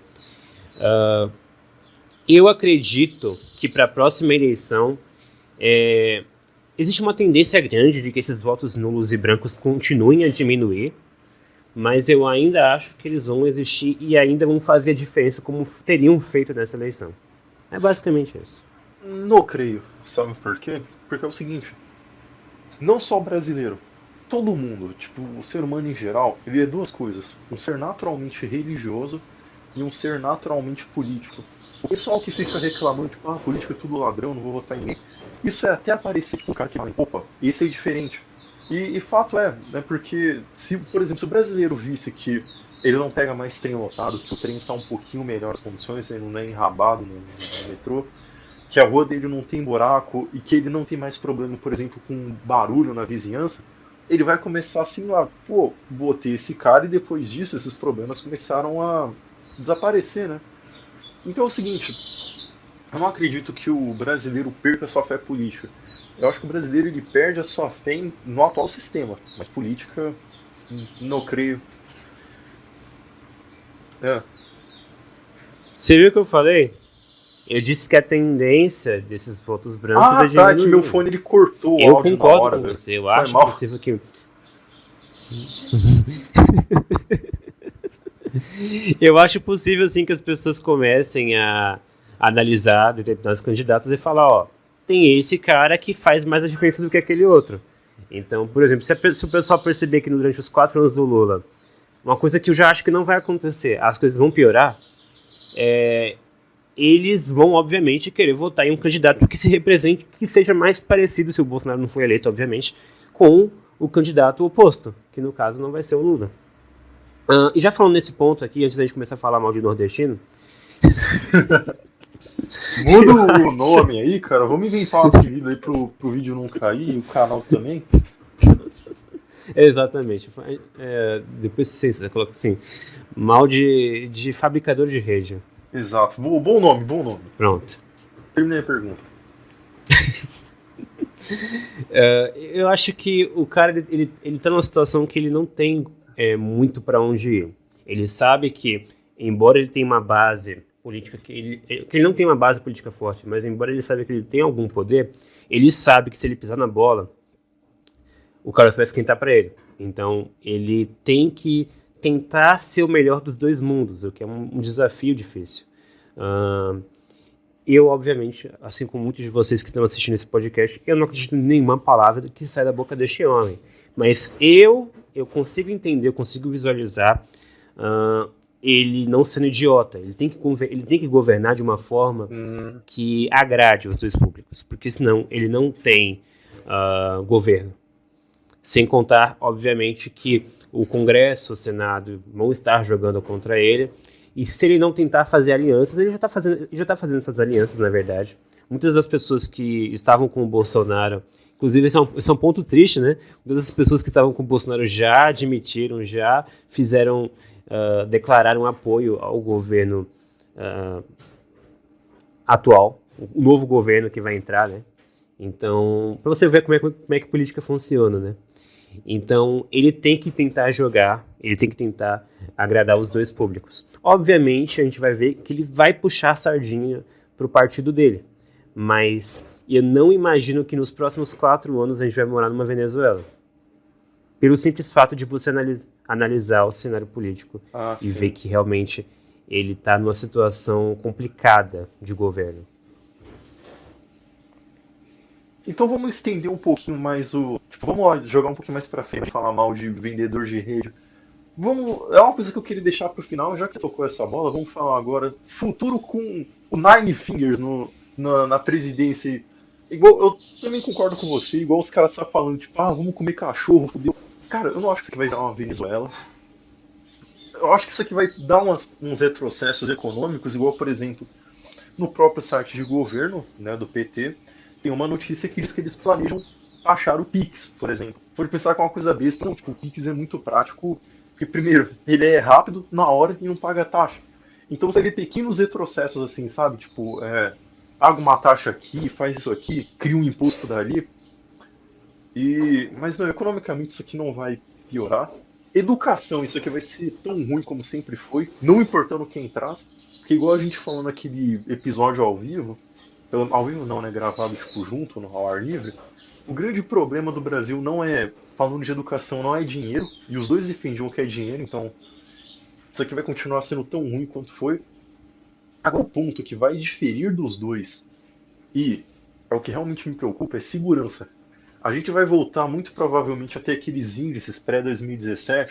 Eu acredito que para a próxima eleição existe uma tendência grande de que esses votos nulos e brancos continuem a diminuir, mas eu ainda acho que eles vão existir e ainda vão fazer a diferença como teriam feito nessa eleição. É basicamente isso. Não creio. Sabe por quê? Porque é o seguinte: não só o brasileiro, todo mundo, tipo, o ser humano em geral, ele é duas coisas: um ser naturalmente religioso e um ser naturalmente político. O pessoal que fica reclamando, tipo, política é tudo ladrão, não vou votar em ninguém. Isso é até aparecer, tipo, um cara que fala, opa, esse é diferente. E fato é, né, porque, se, por exemplo, se o brasileiro visse que ele não pega mais trem lotado, que o trem está um pouquinho melhor as condições, ele não é enrabado no metrô, que a rua dele não tem buraco e que ele não tem mais problema, por exemplo, com barulho na vizinhança, ele vai começar assim lá, pô, botei esse cara e depois disso esses problemas começaram a desaparecer, né? Então é o seguinte, eu não acredito que o brasileiro perca a sua fé política. Eu acho que o brasileiro ele perde a sua fé no atual sistema, mas política, não creio. É. Você viu o que eu falei? Eu disse que a tendência desses votos brancos Ah, é tá, é que meu diminuir. fone ele cortou o Eu áudio na concordo hora, com velho. você. Eu Foi acho mal. possível que. Eu acho possível, sim, que as pessoas comecem a analisar determinados candidatos e falar: ó, tem esse cara que faz mais a diferença do que aquele outro. Então, por exemplo, se o pessoal perceber que durante os 4 anos do Lula, uma coisa que eu já acho que não vai acontecer, as coisas vão piorar, eles vão, obviamente, querer votar em um candidato que se represente, que seja mais parecido, se o Bolsonaro não for eleito, obviamente, com o candidato oposto, que no caso não vai ser o Lula. E já falando nesse ponto aqui, antes da gente começar a falar mal de nordestino, Muda o nome aí, cara. Vamos inventar um apelido aí pro vídeo não cair e o canal também. exatamente, depois você coloca assim, mal de fabricador de rede. Exato. Bom nome, bom nome. Pronto. Terminei a pergunta. Eu acho que o cara ele tá numa situação que ele não tem muito para onde ir. Ele sabe que, embora ele tenha uma base política, que ele não tem uma base política forte, mas embora ele saiba que ele tem algum poder, ele sabe que se ele pisar na bola, o cara vai esquentar para ele. Então ele tem que tentar ser o melhor dos dois mundos, o que é um desafio difícil. Eu, obviamente, assim como muitos de vocês que estão assistindo esse podcast, eu não acredito em nenhuma palavra que sai da boca deste homem. Mas eu consigo entender, eu consigo visualizar ele não sendo idiota. Ele tem que governar de uma forma que agrade os dois públicos, porque senão ele não tem governo. Sem contar, obviamente, que o Congresso, o Senado vão estar jogando contra ele. E se ele não tentar fazer alianças, ele já está fazendo essas alianças, na verdade. Muitas das pessoas que estavam com o Bolsonaro, inclusive esse é um ponto triste, né? Muitas das pessoas que estavam com o Bolsonaro já admitiram, já fizeram, declararam apoio ao governo atual, o novo governo que vai entrar, né? Então, para você ver como é que a política funciona, né? Então, ele tem que tentar jogar, ele tem que tentar agradar os dois públicos. Obviamente, a gente vai ver que ele vai puxar a sardinha para o partido dele, mas eu não imagino que nos próximos 4 anos a gente vai morar numa Venezuela. Pelo simples fato de você analisar o cenário político e sim. ver que realmente ele está numa situação complicada de governo. Então vamos estender um pouquinho mais o. Tipo, vamos lá, jogar um pouquinho mais pra frente, falar mal de vendedor de rede. Vamos. É uma coisa que eu queria deixar pro final, já que você tocou essa bola, vamos falar agora. Futuro com o Nine Fingers na presidência. Igual, eu também concordo com você, igual os caras estão falando, tipo, vamos comer cachorro, fudeu. Cara, eu não acho que isso aqui vai dar uma Venezuela. Eu acho que isso aqui vai dar uns retrocessos econômicos, igual, por exemplo, no próprio site de governo, né, do PT. Tem uma notícia que diz que eles planejam taxar o Pix, por exemplo. Pode pensar que é uma coisa besta, não, tipo, o Pix é muito prático, porque primeiro, ele é rápido, na hora e não paga taxa. Então você vê pequenos retrocessos assim, sabe? Tipo, paga uma taxa aqui, faz isso aqui, cria um imposto dali. Mas não, economicamente isso aqui não vai piorar. Educação, isso aqui vai ser tão ruim como sempre foi, não importando quem traz. Porque igual a gente falou naquele episódio ao vivo não, né? Gravado tipo junto, no ao ar livre. O grande problema do Brasil não é, falando de educação, não é dinheiro. E os dois defendiam que é dinheiro, então isso aqui vai continuar sendo tão ruim quanto foi. Agora o ponto que vai diferir dos dois, e é o que realmente me preocupa, é segurança. A gente vai voltar muito provavelmente a ter aqueles índices pré-2017,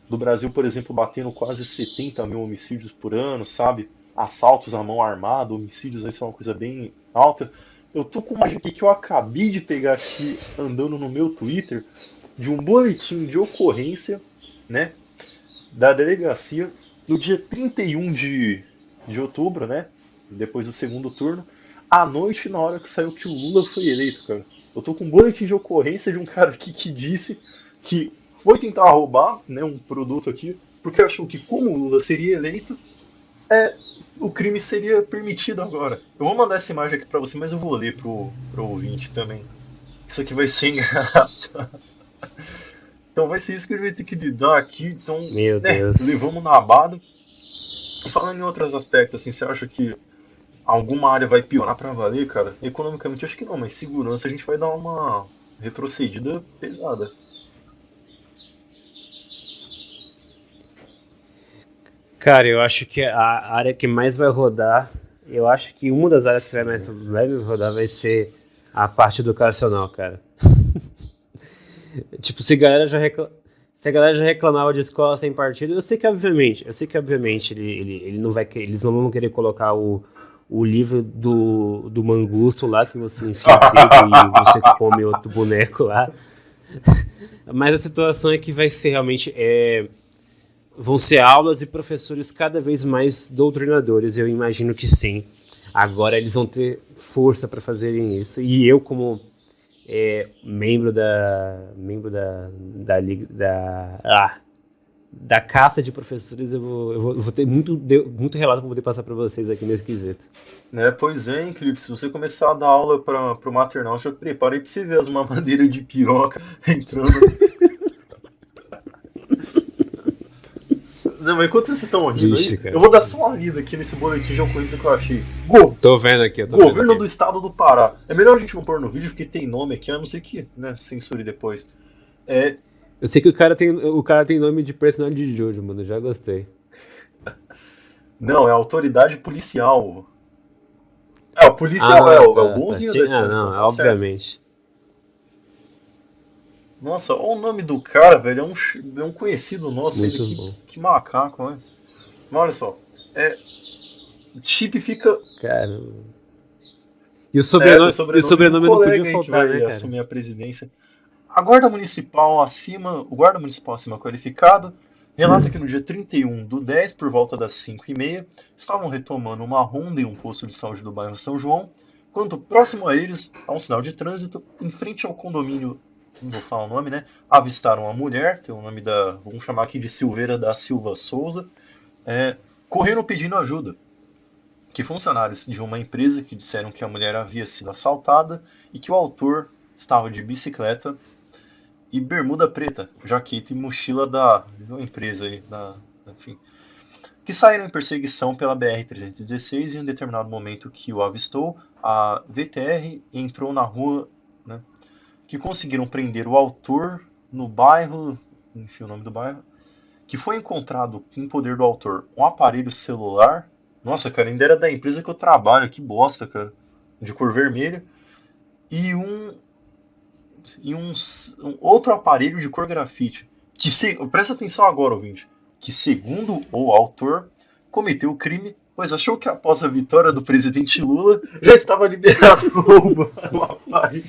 do Brasil, por exemplo, batendo quase 70 mil homicídios por ano, sabe? Assaltos à mão armada, homicídios, isso é uma coisa bem alta. Eu tô com uma aqui que eu acabei de pegar aqui, andando no meu Twitter, de um boletim de ocorrência, né, da delegacia, no dia 31 de outubro, né, depois do segundo turno, à noite, na hora que saiu que o Lula foi eleito, cara. Eu tô com um boletim de ocorrência de um cara aqui que disse que foi tentar roubar, né, um produto aqui, porque achou que como o Lula seria eleito, é, o crime seria permitido agora. Eu vou mandar essa imagem aqui pra você, mas eu vou ler pro ouvinte também. Isso aqui vai ser engraçado. Então vai ser isso que a gente vai ter que lidar aqui. Então, Meu né, Deus. levamos na abada. E falando em outros aspectos, assim, você acha que alguma área vai piorar pra valer, cara? Economicamente acho que não, mas segurança a gente vai dar uma retrocedida pesada. Cara, eu acho que a área que mais vai rodar, eu acho que uma das áreas que Sim. vai mais rodar vai ser a parte educacional, cara. Tipo, se a galera já reclamava de escola sem partido, eu sei que obviamente ele não vai, eles não vão querer colocar o livro do Mangusto lá, que você enfia o dedo e você come outro boneco lá. Mas a situação é que vai ser realmente vão ser aulas e professores cada vez mais doutrinadores, eu imagino que sim. Agora eles vão ter força para fazerem isso. E eu, como membro da liga da casta de professores, eu vou ter muito relato que eu vou poder passar para vocês aqui nesse quesito. Né, pois é, incrível. Se você começar a dar aula para o maternal, já prepara aí pra você ver as mamadeiras de piroca entrando. Não, mas enquanto vocês estão rindo aí, Triste, eu cara. vou dar só uma lida aqui nesse boletim de ocorrência que eu achei. Go Tô vendo aqui, eu tô vendo Governo aqui. do Estado do Pará. É melhor a gente não pôr no vídeo porque tem nome aqui, a não ser que, né, censure depois. É, Eu sei que o cara tem nome de personagem de Jojo, mano, já gostei. não, é autoridade policial. É, o policial Ah, é o tá, tá. bonzinho da história, então Não, tá certo. obviamente. Nossa, olha o nome do cara, velho. É um conhecido nosso ainda. Muito Que, bom. que macaco, né? Mas olha só. É, Chip fica. Cara. Tem E o sobrenome do sobrenome não podia colega aí que faltar, né, vai cara? assumir a presidência. A guarda municipal acima, o guarda municipal acima qualificado relata que no dia 31/10, por volta das 5h30, estavam retomando uma ronda em um posto de saúde do bairro São João, quando próximo a eles, a um sinal de trânsito, em frente ao condomínio, não vou falar o nome, né? Avistaram a mulher, tem o nome da, vamos chamar aqui de Silveira da Silva Souza, correndo pedindo ajuda. Que funcionários de uma empresa que disseram que a mulher havia sido assaltada e que o autor estava de bicicleta e bermuda preta, jaqueta e mochila de uma empresa aí, enfim, que saíram em perseguição pela BR-316 e em um determinado momento que o avistou, a VTR entrou na rua, né, que conseguiram prender o autor no bairro, enfim, o nome do bairro, que foi encontrado em poder do autor um aparelho celular. Nossa, cara, ainda era da empresa que eu trabalho, que bosta, cara, de cor vermelha, e um outro aparelho de cor grafite. Presta atenção agora, ouvinte. Que, segundo o autor, cometeu o crime, pois achou que após a vitória do presidente Lula já estava liberado o roubo do aparelho.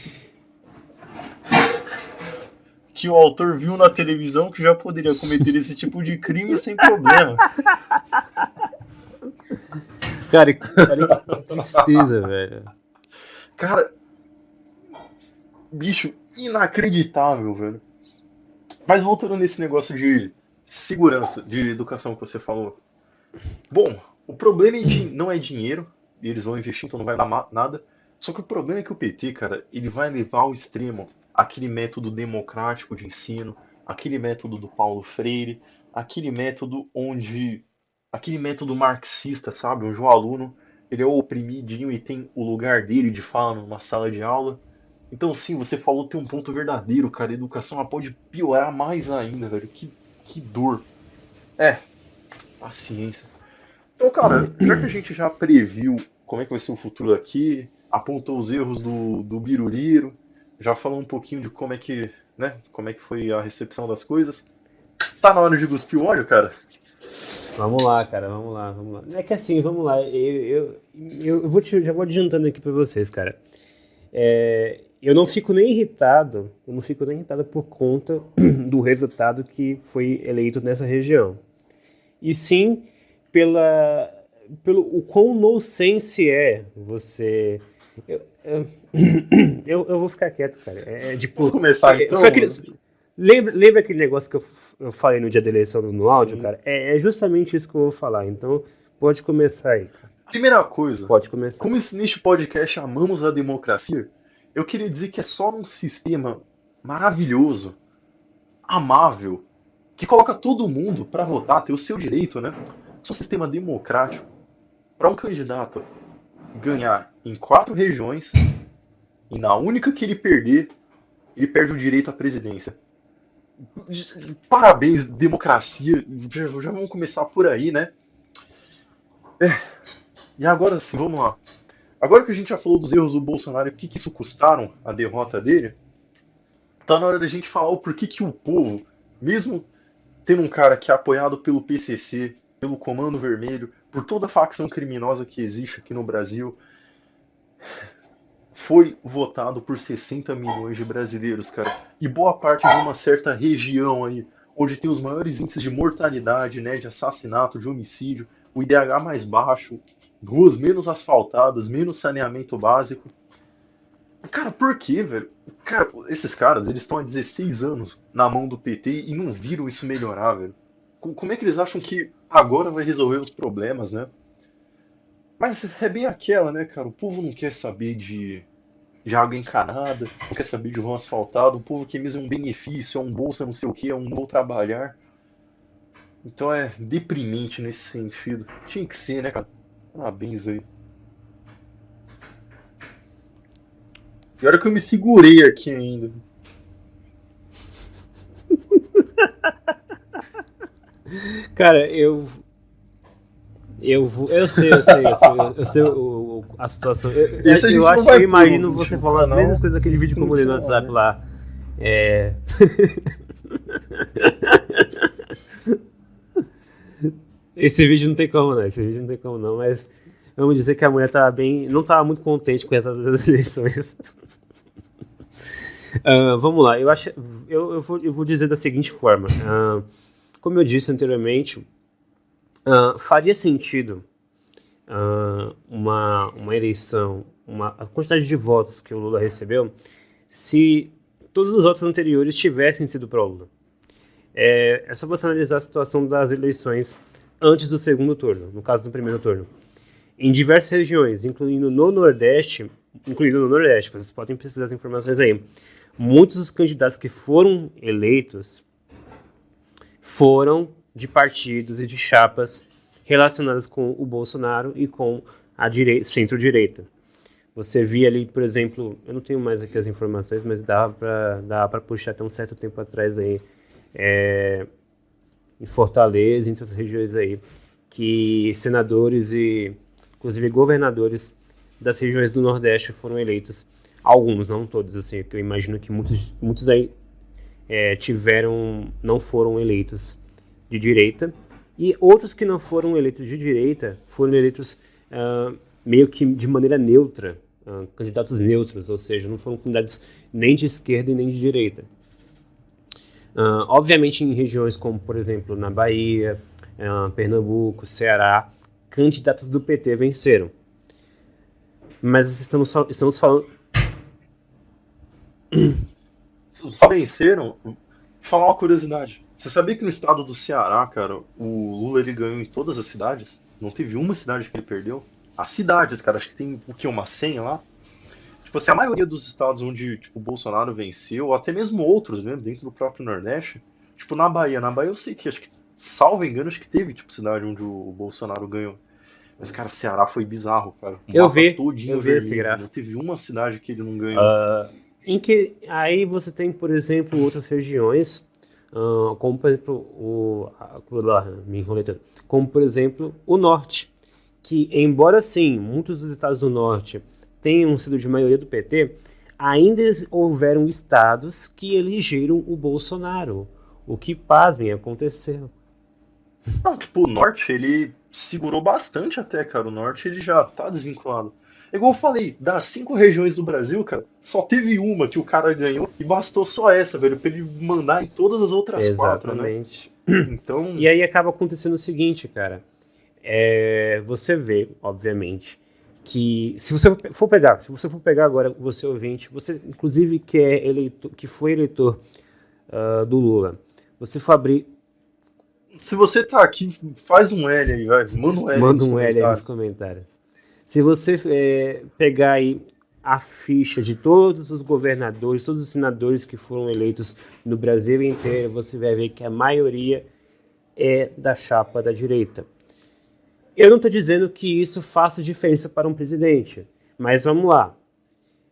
Que o autor viu na televisão que já poderia cometer esse tipo de crime sem problema. Cara, que tristeza, velho. Cara, bicho, inacreditável, velho. Mas voltando nesse negócio de segurança, de educação que você falou. Bom, o problema não é dinheiro, e eles vão investir, então não vai dar nada. Só que o problema é que o PT, cara, ele vai levar ao extremo aquele método democrático de ensino, aquele método do Paulo Freire, aquele método onde. Aquele método marxista, sabe? Onde o aluno ele é o oprimidinho e tem o lugar dele de fala numa sala de aula. Então, sim, você falou tem um ponto verdadeiro, cara. A educação ela pode piorar mais ainda, velho. Que dor. É, paciência. Então, cara, já que a gente já previu como é que vai ser o futuro aqui, apontou os erros do Biruliro, já falou um pouquinho de como é que, né, como é que foi a recepção das coisas, tá na hora de cuspir o óleo, cara? Vamos lá, cara, vamos lá, vamos lá. É que assim, vamos lá. Já vou adiantando aqui pra vocês, cara. Eu não fico nem irritado por conta do resultado que foi eleito nessa região. E sim pelo o quão nonsense é você. Eu, eu, eu vou ficar quieto, cara. Vamos começar então? Lembra aquele negócio que eu falei no dia da eleição no áudio, Sim. cara? É justamente isso que eu vou falar. Então, pode começar aí, cara. Primeira coisa, Pode começar. como neste podcast amamos a democracia, eu queria dizer que é só num sistema maravilhoso, amável, que coloca todo mundo para votar, ter o seu direito, né? Um sistema democrático para um candidato ganhar em 4 regiões e na única que ele perder, ele perde o direito à presidência. Parabéns, democracia. Já vamos começar por aí, né? E agora sim, vamos lá. Agora que a gente já falou dos erros do Bolsonaro e o que isso custaram a derrota dele, tá na hora da gente falar o porquê que o povo, mesmo tendo um cara que é apoiado pelo PCC, pelo Comando Vermelho, por toda a facção criminosa que existe aqui no Brasil, foi votado por 60 milhões de brasileiros, cara. E boa parte de uma certa região aí, onde tem os maiores índices de mortalidade, né, de assassinato, de homicídio, o IDH mais baixo, ruas menos asfaltadas, menos saneamento básico. Cara, por quê, velho? Cara, esses caras, eles estão há 16 anos na mão do PT e não viram isso melhorar, velho. Como é que eles acham que agora vai resolver os problemas, né? Mas é bem aquela, né, cara? O povo não quer saber de água encanada, não quer saber de rua asfaltada, o povo quer mesmo um benefício, é um bolsa não sei o que, é um vou trabalhar. Então é deprimente nesse sentido. Tinha que ser, né, cara? Parabéns aí. E olha que eu me segurei aqui ainda. Cara, eu sei a situação. Esse a gente Eu não acho que eu vai pôr no imagino você último falando as mesmas canal, coisas daquele vídeo que eu mandei no continuar, WhatsApp né? lá. É... Esse vídeo não tem como não, mas vamos dizer que a mulher tava não estava muito contente com essas duas eleições. Vamos lá, eu vou dizer da seguinte forma. Como eu disse anteriormente, faria sentido uma eleição, a quantidade de votos que o Lula recebeu, se todos os votos anteriores tivessem sido para o Lula. É só você analisar a situação das eleições antes do segundo turno, no caso do primeiro turno. Em diversas regiões, incluindo no Nordeste, vocês podem precisar das informações aí. Muitos dos candidatos que foram eleitos foram de partidos e de chapas relacionadas com o Bolsonaro e com a centro-direita. Você via ali, por exemplo, eu não tenho mais aqui as informações, mas dava para puxar até um certo tempo atrás aí, em Fortaleza, em outras regiões aí, que senadores e, inclusive, governadores das regiões do Nordeste foram eleitos. Alguns, não todos, assim, que eu imagino que muitos aí não foram eleitos de direita, e outros que não foram eleitos de direita foram eleitos meio que de maneira neutra, candidatos neutros, ou seja, não foram candidatos nem de esquerda e nem de direita. Obviamente em regiões como, por exemplo, na Bahia, Pernambuco, Ceará, candidatos do PT venceram. Mas estamos falando... Só venceram? Vou falar uma curiosidade. Você sabia que no estado do Ceará, cara, o Lula ele ganhou em todas as cidades? Não teve uma cidade que ele perdeu? As cidades, cara, acho que tem o quê? Umas 100 lá? Tipo assim, a maioria dos estados onde tipo, o Bolsonaro venceu, ou até mesmo outros, né, dentro do próprio Nordeste, tipo na Bahia eu sei que, acho que, salvo engano, acho que teve tipo cidade onde o Bolsonaro ganhou. Mas, cara, Ceará foi bizarro, cara. O Eu mapa vi todinho esse vermelho. Não gráfico. teve uma cidade que ele não ganhou. Em que aí você tem, por exemplo, outras regiões, como por exemplo me enrolei tanto. Como por exemplo o norte, que embora sim muitos dos estados do norte tenham sido de maioria do PT, ainda houveram estados que elegeram o Bolsonaro, o que, pasmem, aconteceu. Não, tipo, o Norte, ele segurou bastante até, cara. O Norte, ele já tá desvinculado. É igual eu falei, das 5 regiões do Brasil, cara, só teve uma que o cara ganhou e bastou só essa, velho, pra ele mandar em todas as outras 4, né? Exatamente. Então, E aí acaba acontecendo o seguinte, cara. Você vê, obviamente, que se você for pegar agora, você ouvinte, você inclusive que é eleitor, que foi eleitor do Lula. Você for abrir, Se você tá aqui, faz um L aí, vai. Manda um L aí manda nos um L aí nos comentários. comentários. Se você pegar aí a ficha de todos os governadores, todos os senadores que foram eleitos no Brasil inteiro, você vai ver que a maioria é da chapa da direita. Eu não estou dizendo que isso faça diferença para um presidente, mas vamos lá.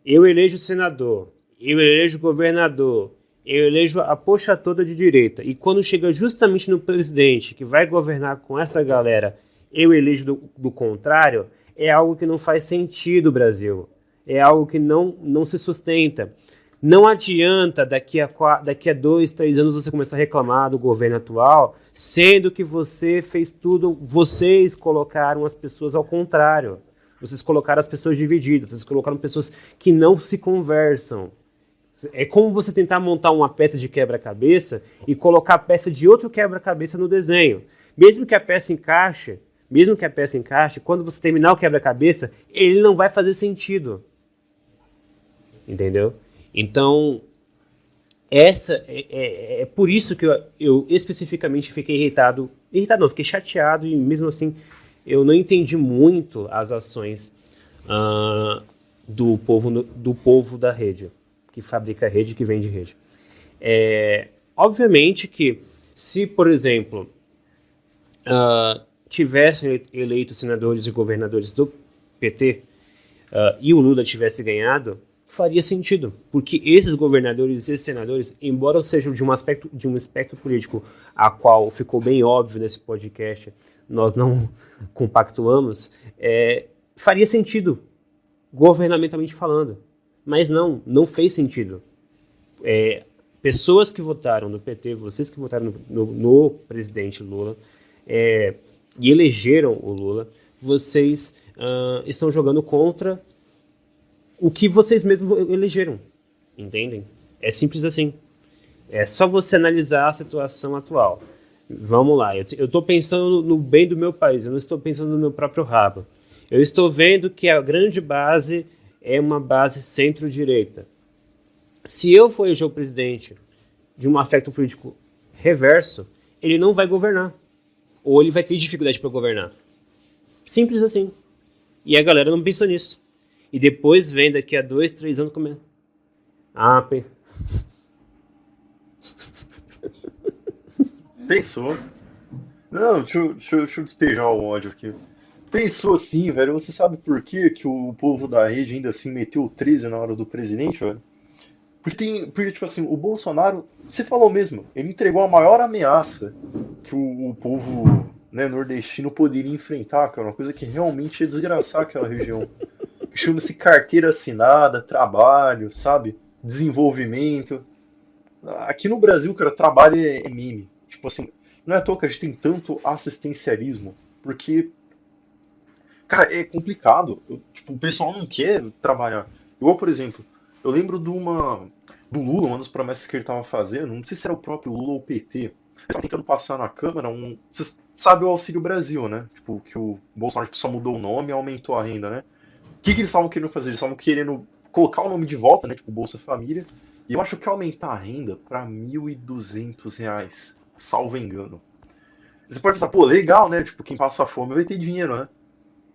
Eu elejo senador, eu elejo governador, eu elejo a poxa toda de direita. E quando chega justamente no presidente que vai governar com essa galera, eu elejo do contrário, é algo que não faz sentido, Brasil. É algo que não se sustenta. Não adianta daqui a 2, 3 anos você começar a reclamar do governo atual, sendo que você fez tudo, vocês colocaram as pessoas ao contrário. Vocês colocaram as pessoas divididas, vocês colocaram pessoas que não se conversam. É como você tentar montar uma peça de quebra-cabeça e colocar a peça de outro quebra-cabeça no desenho. Mesmo que a peça encaixe, quando você terminar o quebra-cabeça, ele não vai fazer sentido. Entendeu? Então, é por isso que eu especificamente fiquei irritado. Irritado não, fiquei chateado e mesmo assim eu não entendi muito as ações do povo da rede, que fabrica rede, que vende rede. Obviamente que se, por exemplo, tivessem eleito senadores e governadores do PT e o Lula tivesse ganhado, faria sentido, porque esses governadores e esses senadores, embora sejam de um espectro político a qual ficou bem óbvio nesse podcast, nós não compactuamos, faria sentido, governamentalmente falando, mas não fez sentido. Pessoas que votaram no PT, vocês que votaram no presidente Lula e elegeram o Lula, vocês estão jogando contra o que vocês mesmos elegeram, entendem? É simples assim. É só você analisar a situação atual. Vamos lá, eu estou pensando no bem do meu país, eu não estou pensando no meu próprio rabo. Eu estou vendo que a grande base é uma base centro-direita. Se eu for eleger o presidente de um aspecto político reverso, ele não vai governar. Ou ele vai ter dificuldade para governar. Simples assim. E a galera não pensou nisso. E depois vem daqui a 2, 3 anos como Pensou. Não, deixa eu despejar o ódio aqui. Pensou assim, velho. Você sabe por que que o povo da rede ainda assim meteu o 13 na hora do presidente, velho? Porque, tipo assim, o Bolsonaro, você falou mesmo, ele entregou a maior ameaça que o povo, né, nordestino poderia enfrentar, cara. Uma coisa que realmente ia desgraçar aquela região. Chama-se carteira assinada, trabalho, sabe? Desenvolvimento. Aqui no Brasil, cara, trabalho é meme. Tipo assim, não é à toa que a gente tem tanto assistencialismo, porque, cara, é complicado. Tipo, o pessoal não quer trabalhar. Igual, por exemplo, eu lembro do Lula, uma das promessas que ele estava fazendo, não sei se era o próprio Lula ou o PT, ele estava tentando passar na Câmara Você sabe o Auxílio Brasil, né? Tipo, que o Bolsonaro só mudou o nome e aumentou a renda, né? O que eles estavam querendo fazer? Eles estavam querendo colocar o nome de volta, né? Tipo, Bolsa Família. E eu acho que aumentar a renda para R$ 1.200, salvo engano. Você pode pensar, pô, legal, né? Tipo, quem passa fome vai ter dinheiro, né?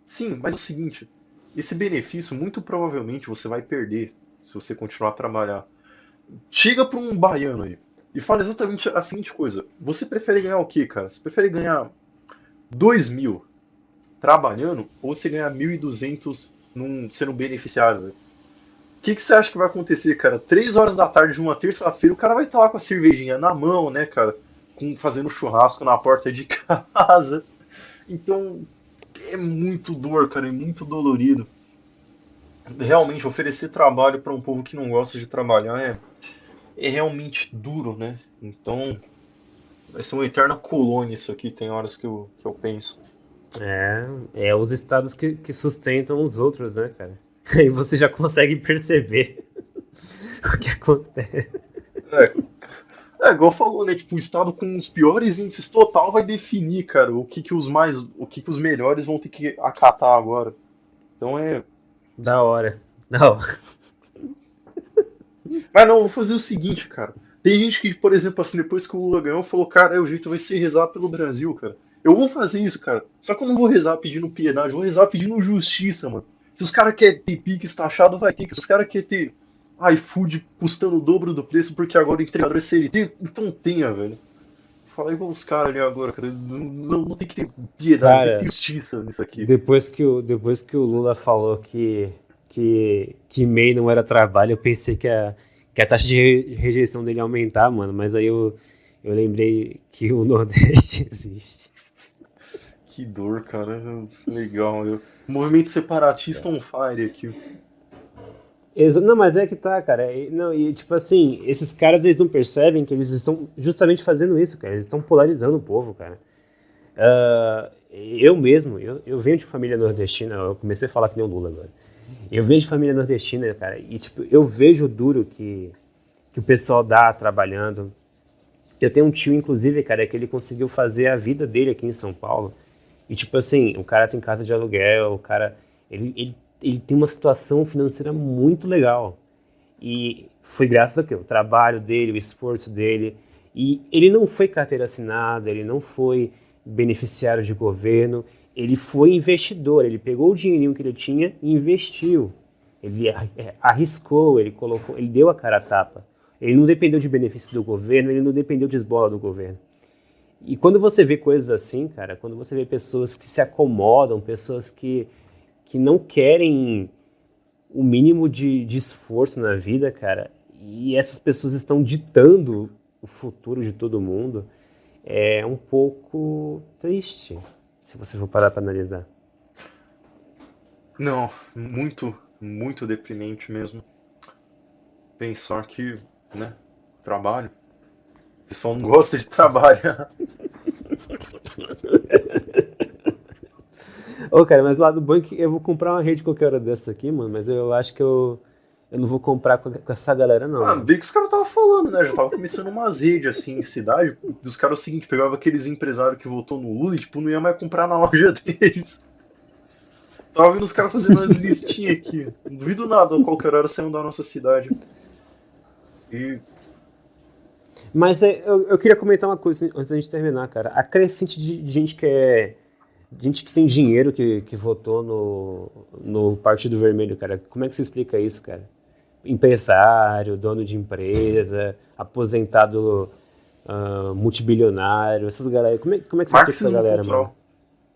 Sim, mas é o seguinte, esse benefício muito provavelmente você vai perder se você continuar a trabalhar. Chega para um baiano aí e fala exatamente a seguinte coisa. Você prefere ganhar o quê, cara? Você prefere ganhar 2.000 trabalhando ou você ganhar 1.200 sendo beneficiário, velho? O que você acha que vai acontecer, cara? 3 horas da tarde de uma terça-feira, o cara vai estar lá com a cervejinha na mão, né, cara? Fazendo churrasco na porta de casa. Então, é muito dor, cara, é muito dolorido. Realmente, oferecer trabalho para um povo que não gosta de trabalhar é realmente duro, né? Então, vai ser uma eterna colônia isso aqui, tem horas que eu penso. É os estados que sustentam os outros, né, cara? Aí você já consegue perceber o que acontece. É, igual falou, né? Tipo, o estado com os piores índices total vai definir, cara, o que os melhores vão ter que acatar agora. Então Da hora. Da hora. Mas não, vou fazer o seguinte, cara. Tem gente que, por exemplo, assim, depois que o Lula ganhou, falou, cara, o jeito vai ser rezar pelo Brasil, cara. Eu vou fazer isso, cara. Só que eu não vou rezar pedindo piedade, eu vou rezar pedindo justiça, mano. Se os caras querem ter pique taxado, vai ter. Se os caras querem ter iFood custando o dobro do preço porque agora o entregador é CLT, então tenha, velho. Falar igual os caras ali agora, cara. Não tem que ter piedade, tem que ter Cara, justiça nisso aqui. depois que o Lula falou que MEI não era trabalho, eu pensei que a taxa de rejeição dele ia aumentar, mano. Mas aí eu lembrei que o Nordeste existe. Que dor, cara. Legal. Movimento separatista on fire aqui. Não, mas é que tá, cara. Não, e tipo assim, esses caras eles não percebem que eles estão justamente fazendo isso, cara. Eles estão polarizando o povo, cara. Eu mesmo, eu venho de família nordestina, eu comecei a falar que nem o Lula agora. Eu venho de família nordestina, cara, e tipo, eu vejo o duro que o pessoal dá trabalhando. Eu tenho um tio, inclusive, cara, que ele conseguiu fazer a vida dele aqui em São Paulo. E tipo assim, o cara tem casa de aluguel, o cara, ele tem uma situação financeira muito legal. E foi graças ao quê? O trabalho dele, o esforço dele. E ele não foi carteira assinada, ele não foi beneficiário de governo, ele foi investidor, ele pegou o dinheirinho que ele tinha e investiu. Ele arriscou, ele colocou, ele deu a cara a tapa. Ele não dependeu de benefício do governo, ele não dependeu de esmola do governo. E quando você vê coisas assim, cara, quando você vê pessoas que se acomodam, pessoas que não querem o mínimo de esforço na vida, cara, e essas pessoas estão ditando o futuro de todo mundo, é um pouco triste, se você for parar para analisar. Não, muito, muito deprimente mesmo. Pensar que, né, trabalho. O pessoal não gosta de trabalhar. Ô, cara, mas lá do banco eu vou comprar uma rede qualquer hora dessa aqui, mano, mas eu acho que eu não vou comprar com essa galera, não, Ah, mano. bem que os caras estavam falando, né? Já tava começando umas redes assim em cidade. Dos caras é o seguinte, pegava aqueles empresários que votou no Lula e tipo, não ia mais comprar na loja deles. Tava vendo os caras fazendo umas listinhas aqui. Não duvido nada a qualquer hora saindo da nossa cidade. E. Mas eu queria comentar uma coisa antes da gente terminar, cara. A crescente de gente que é. Gente que tem dinheiro que votou no Partido Vermelho, cara. Como é que você explica isso, cara? Empresário, dono de empresa, aposentado multibilionário, essas galera. Como é que você explica essa Marxismo galera, mano? cultural.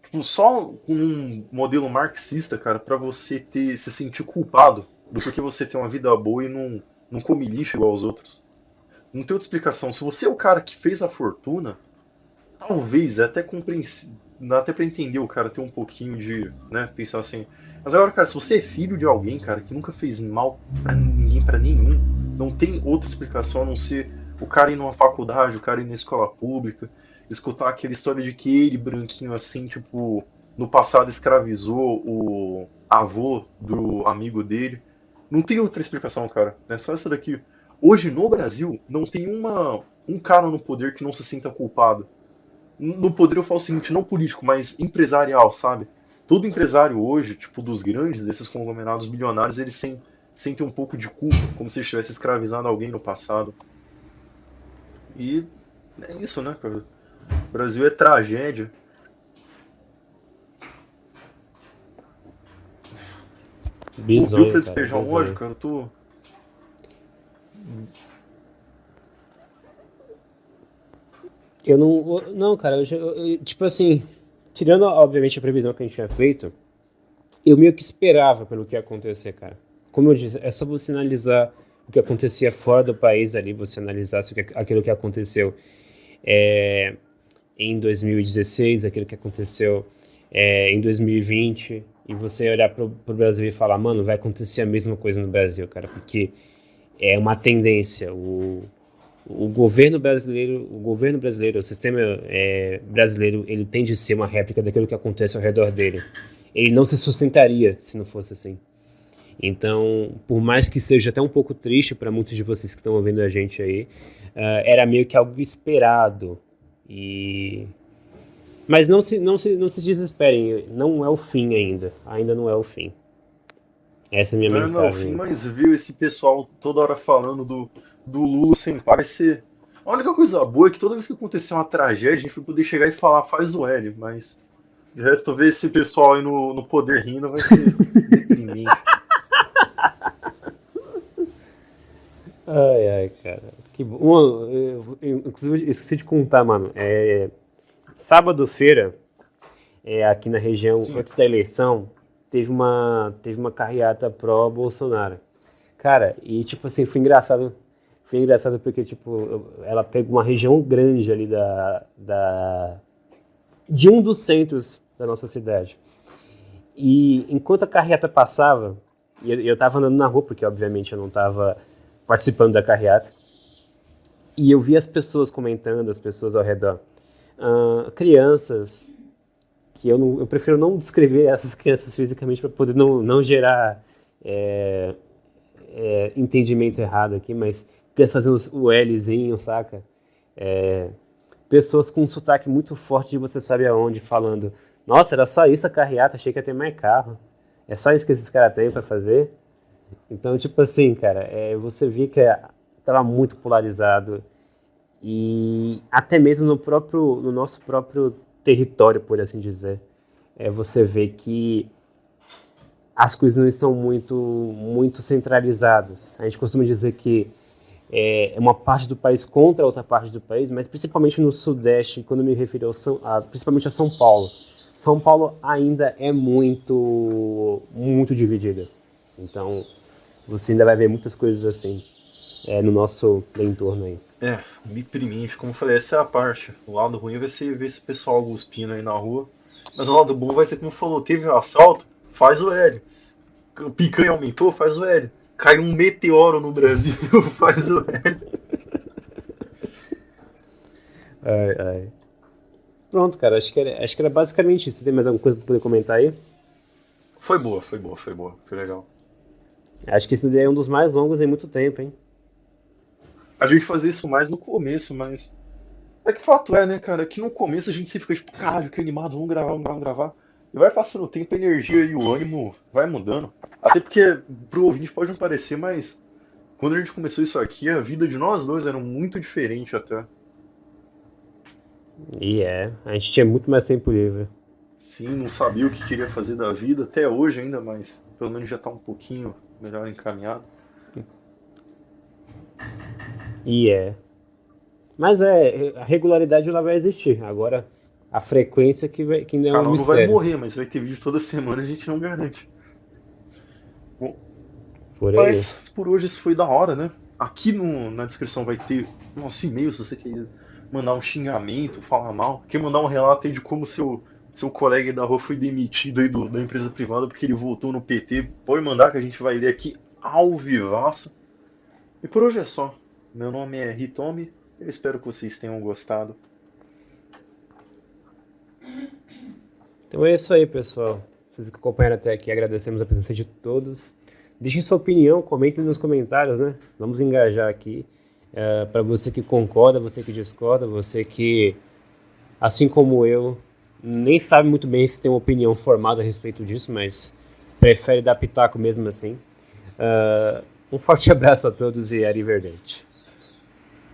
Tipo, só um modelo marxista, cara, pra você se sentir culpado do porquê você tem uma vida boa e não come lixo igual aos outros. Não tem outra explicação. Se você é o cara que fez a fortuna, talvez é até compreensível. Dá até pra entender o cara ter um pouquinho de, né, pensar assim. Mas agora, cara, se você é filho de alguém, cara, que nunca fez mal pra ninguém, pra nenhum, não tem outra explicação a não ser o cara ir numa faculdade, o cara ir na escola pública, escutar aquela história de que ele, branquinho assim, tipo, no passado escravizou o avô do amigo dele. Não tem outra explicação, cara. É só essa daqui. Hoje no Brasil, não tem um cara no poder que não se sinta culpado. No poder eu falo o seguinte, não político, mas empresarial, sabe? Todo empresário hoje, tipo dos grandes, desses conglomerados bilionários, eles sentem um pouco de culpa, como se eles tivessem escravizado alguém no passado. E é isso, né, cara? O Brasil é tragédia. Deu Bizonho, pra cara, despejar um ódio, bizonho. cara? Eu tô. Eu não. Não, cara, tipo assim, tirando obviamente a previsão que a gente tinha feito, eu meio que esperava pelo que ia acontecer, cara. Como eu disse, é só você analisar o que acontecia fora do país ali, você analisar aquilo que aconteceu é, em 2016, aquilo que aconteceu em 2020, e você olhar pro Brasil e falar, mano, vai acontecer a mesma coisa no Brasil, cara, porque é uma tendência. O governo brasileiro, o sistema brasileiro, ele tende a ser uma réplica daquilo que acontece ao redor dele. Ele não se sustentaria se não fosse assim. Então, por mais que seja até um pouco triste para muitos de vocês que estão ouvindo a gente aí, era meio que algo esperado. E... Mas não se desesperem, não é o fim ainda. Ainda não é o fim. Essa é a minha Não é o mensagem. fim, mas viu esse pessoal toda hora falando do Lula sem pai ser. A única coisa boa é que toda vez que acontecer uma tragédia, a gente vai poder chegar e falar, faz o L, mas de resto, ver esse pessoal aí no poder rindo vai ser deprimente. Ai, ai, cara. Que bom. Inclusive, eu esqueci de contar, mano. Sábado-feira, aqui na região, Sim, antes da eleição, teve uma carreata pró-Bolsonaro. Cara, e tipo assim, foi engraçado porque, tipo, ela pegou uma região grande ali de um dos centros da nossa cidade. E enquanto a carreata passava, e eu tava andando na rua, porque obviamente eu não tava participando da carreata, e eu vi as pessoas comentando, as pessoas ao redor. Crianças, que eu prefiro não descrever essas crianças fisicamente para poder não gerar é, entendimento errado aqui, mas crianças fazendo o Lzinho, saca? É, pessoas com um sotaque muito forte de você sabe aonde, falando: Nossa, era só isso a carreata, achei que ia ter mais carro. É só isso que esses caras têm pra fazer. Então, tipo assim, cara, você vê que tava muito polarizado e até mesmo no nosso próprio território, por assim dizer, você vê que as coisas não estão muito centralizadas. A gente costuma dizer que é uma parte do país contra a outra parte do país, mas principalmente no Sudeste, quando me refiro principalmente a São Paulo. São Paulo ainda é muito dividida. Então, você ainda vai ver muitas coisas assim no nosso entorno aí. deprimente. Como eu falei, essa é a parte. O lado ruim vai ser ver esse pessoal cuspindo aí na rua. Mas o lado bom vai ser como falou, teve um assalto, faz o L. O picanha aumentou, faz o L. Caiu um meteoro no Brasil, faz o L. Ai, ai. Pronto, cara, acho que era basicamente isso. Você tem mais alguma coisa pra poder comentar aí? Foi boa, foi boa, foi boa, foi legal. Acho que esse daí é um dos mais longos em muito tempo, hein? A gente fazia isso mais no começo, mas. É que fato é, né, cara, que no começo a gente sempre fica tipo, caralho, que animado, vamos gravar, vamos gravar, vamos gravar. E vai passando o tempo, a energia e o ânimo vai mudando. Até porque pro ouvinte pode não parecer, mas quando a gente começou isso aqui, a vida de nós dois era muito diferente até. E a gente tinha muito mais tempo livre. Sim, não sabia o que queria fazer da vida, até hoje ainda, mas pelo menos já tá um pouquinho melhor encaminhado. E Mas a regularidade ela vai existir. Agora, a frequência que ainda O é um canal não vai mistério. morrer, mas vai ter vídeo toda semana, a gente não garante. Bom, Por aí. mas por hoje isso foi da hora, né? Aqui na descrição vai ter nosso e-mail se você quer mandar um xingamento, falar mal. Quer mandar um relato aí de como seu colega da rua foi demitido aí da empresa privada porque ele votou no PT. Pode mandar que a gente vai ler aqui ao vivaço. E por hoje é só. Meu nome é Hitomi. Eu espero que vocês tenham gostado. Então é isso aí, pessoal. Vocês que acompanharam até aqui, agradecemos a presença de todos. Deixem sua opinião, comentem nos comentários, né? Vamos engajar aqui. Para você que concorda, você que discorda, você que, assim como eu, nem sabe muito bem se tem uma opinião formada a respeito disso, mas prefere dar pitaco mesmo assim. Um forte abraço a todos e arrivederci.